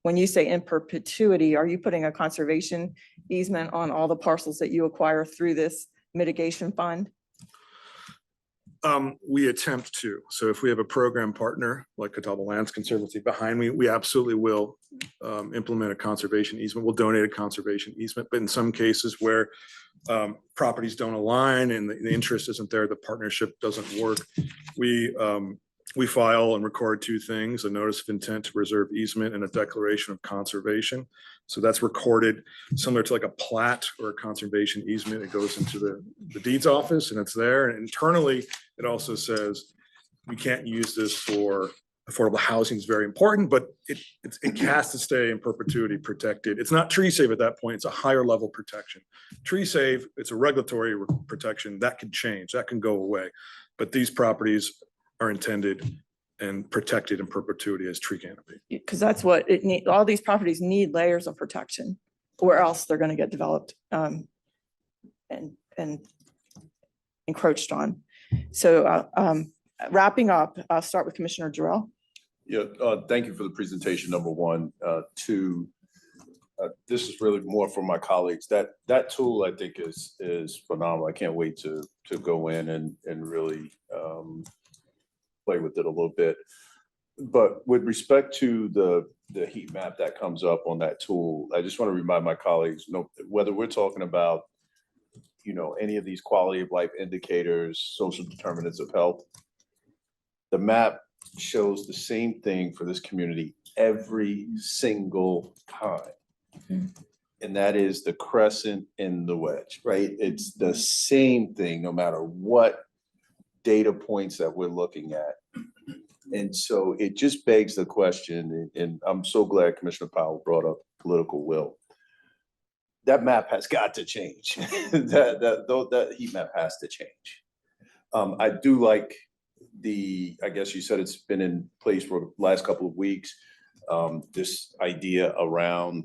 when you say in perpetuity, are you putting a conservation easement on all the parcels that you acquire through this mitigation fund? We attempt to. So if we have a program partner like Catawba Lands Conservancy behind me, we absolutely will implement a conservation easement. We'll donate a conservation easement, but in some cases where properties don't align and the interest isn't there, the partnership doesn't work, we file and record two things: a notice of intent to reserve easement and a declaration of conservation. So that's recorded similar to like a plat or a conservation easement. It goes into the deeds office and it's there. And internally, it also says we can't use this for affordable housing. Is very important, but it has to stay in perpetuity protected. It's not tree save at that point. It's a higher level protection. Tree save, it's a regulatory protection that can change, that can go away. But these properties are intended and protected in perpetuity as tree canopy. Because that's what it need. All these properties need layers of protection, or else they're going to get developed and encroached on. So wrapping up, I'll start with Commissioner Jarrell. Yeah, thank you for the presentation, number one. Two, this is really more for my colleagues. That tool I think is phenomenal. I can't wait to go in and really play with it a little bit. But with respect to the heat map that comes up on that tool, I just want to remind my colleagues, whether we're talking about, any of these quality of life indicators, social determinants of health, the map shows the same thing for this community every single time. And that is the crescent and the wedge, right? It's the same thing no matter what data points that we're looking at. And so it just begs the question, and I'm so glad Commissioner Powell brought up political will. That map has got to change. that heat map has to change. I do like I guess you said it's been in place for the last couple of weeks, this idea around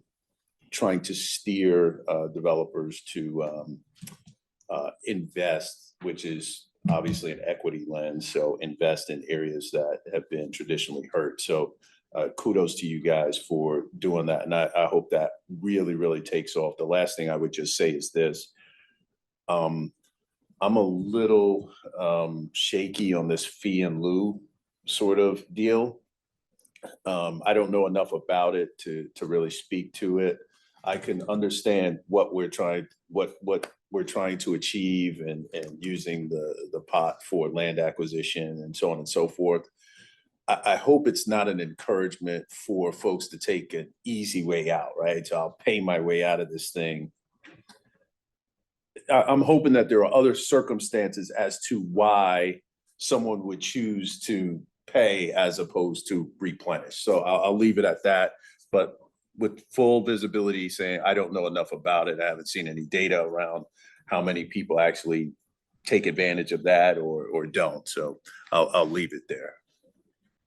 trying to steer developers to invest, which is obviously an equity lens. So invest in areas that have been traditionally hurt. So kudos to you guys for doing that. And I hope that really, really takes off. The last thing I would just say is this. I'm a little shaky on this fee in lieu sort of deal. I don't know enough about it to really speak to it. I can understand what we're trying to achieve and using the pot for land acquisition and so on and so forth. I hope it's not an encouragement for folks to take an easy way out, right? So I'll pay my way out of this thing. I'm hoping that there are other circumstances as to why someone would choose to pay as opposed to replenish. So I'll leave it at that. But with full visibility saying, I don't know enough about it. I haven't seen any data around how many people actually take advantage of that or don't. So I'll leave it there.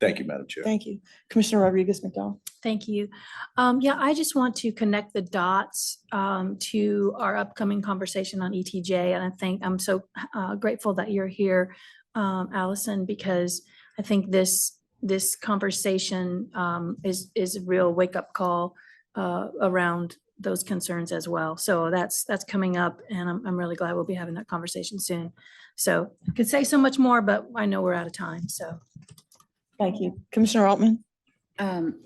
Thank you, Madam Chair. Thank you. Commissioner Rodriguez-McDowell. Thank you. Yeah, I just want to connect the dots to our upcoming conversation on ETJ. And I think I'm so grateful that you're here, Allison, because I think this conversation is a real wake-up call around those concerns as well. So that's coming up, and I'm really glad we'll be having that conversation soon. So I could say so much more, but I know we're out of time. So thank you. Commissioner Altman.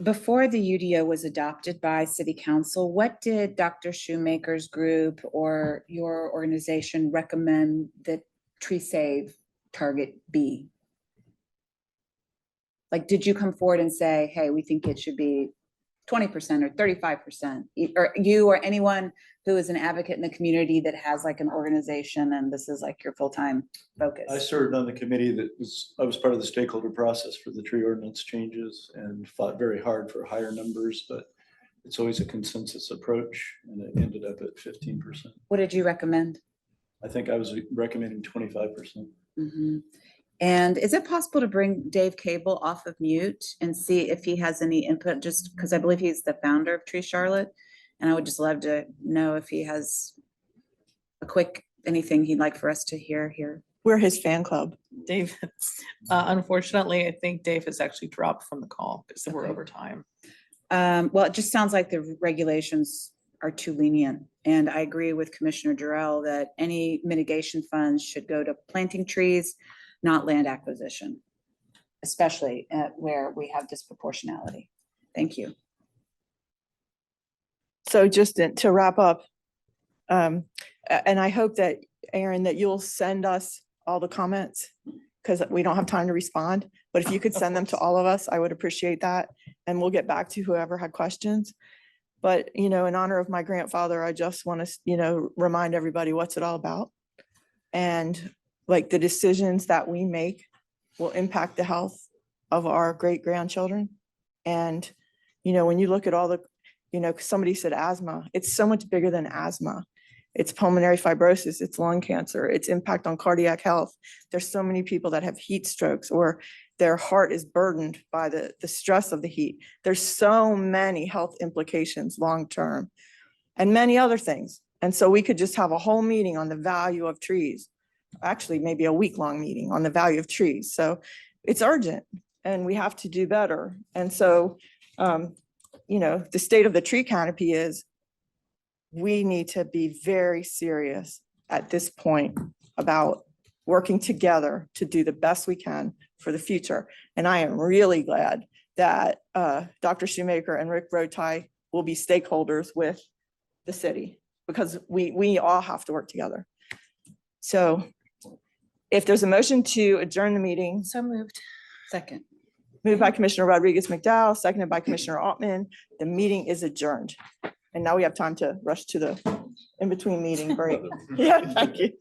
Before the UDO was adopted by City Council, what did Dr. Shoemaker's group or your organization recommend that tree save target be? Like, did you come forward and say, hey, we think it should be 20% or 35%, or you or anyone who is an advocate in the community that has like an organization and this is like your full-time focus? I served on the committee I was part of the stakeholder process for the tree ordinance changes and fought very hard for higher numbers, but it's always a consensus approach and it ended up at 15%. What did you recommend? I think I was recommending 25%. Mhm. And is it possible to bring Dave Cable off of mute and see if he has any input, just because I believe he's the founder of Tree Charlotte? And I would just love to know if he has a quick, anything he'd like for us to hear here. We're his fan club. Dave, unfortunately, I think Dave has actually dropped from the call because we're Okay. over time. Well, it just sounds like the regulations are too lenient. And I agree with Commissioner Jarrell that any mitigation funds should go to planting trees, not land acquisition, especially where we have disproportionality. Thank you. So just to wrap up, and I hope that, Aaron, that you'll send us all the comments because we don't have time to respond. But if you could send them to all of us, I would appreciate that. And we'll get back to whoever had questions. But, in honor of my grandfather, I just want to, remind everybody what's it all about. And like the decisions that we make will impact the health of our great grandchildren. And, when you look at all the, somebody said asthma, it's so much bigger than asthma. It's pulmonary fibrosis, it's lung cancer, it's impact on cardiac health. There's so many people that have heat strokes or their heart is burdened by the stress of the heat. There's so many health implications long-term and many other things. And so we could just have a whole meeting on the value of trees, actually maybe a week-long meeting on the value of trees. So it's urgent and we have to do better. And so, the state of the tree canopy is we need to be very serious at this point about working together to do the best we can for the future. And I am really glad that Dr. Shoemaker and Rick Brotai will be stakeholders with the city because we all have to work together. So if there's a motion to adjourn the meeting. So moved. Second. Moved by Commissioner Rodriguez McDowell, seconded by Commissioner Altman. The meeting is adjourned. And now we have time to rush to the in-between meeting break. Yeah, thank you.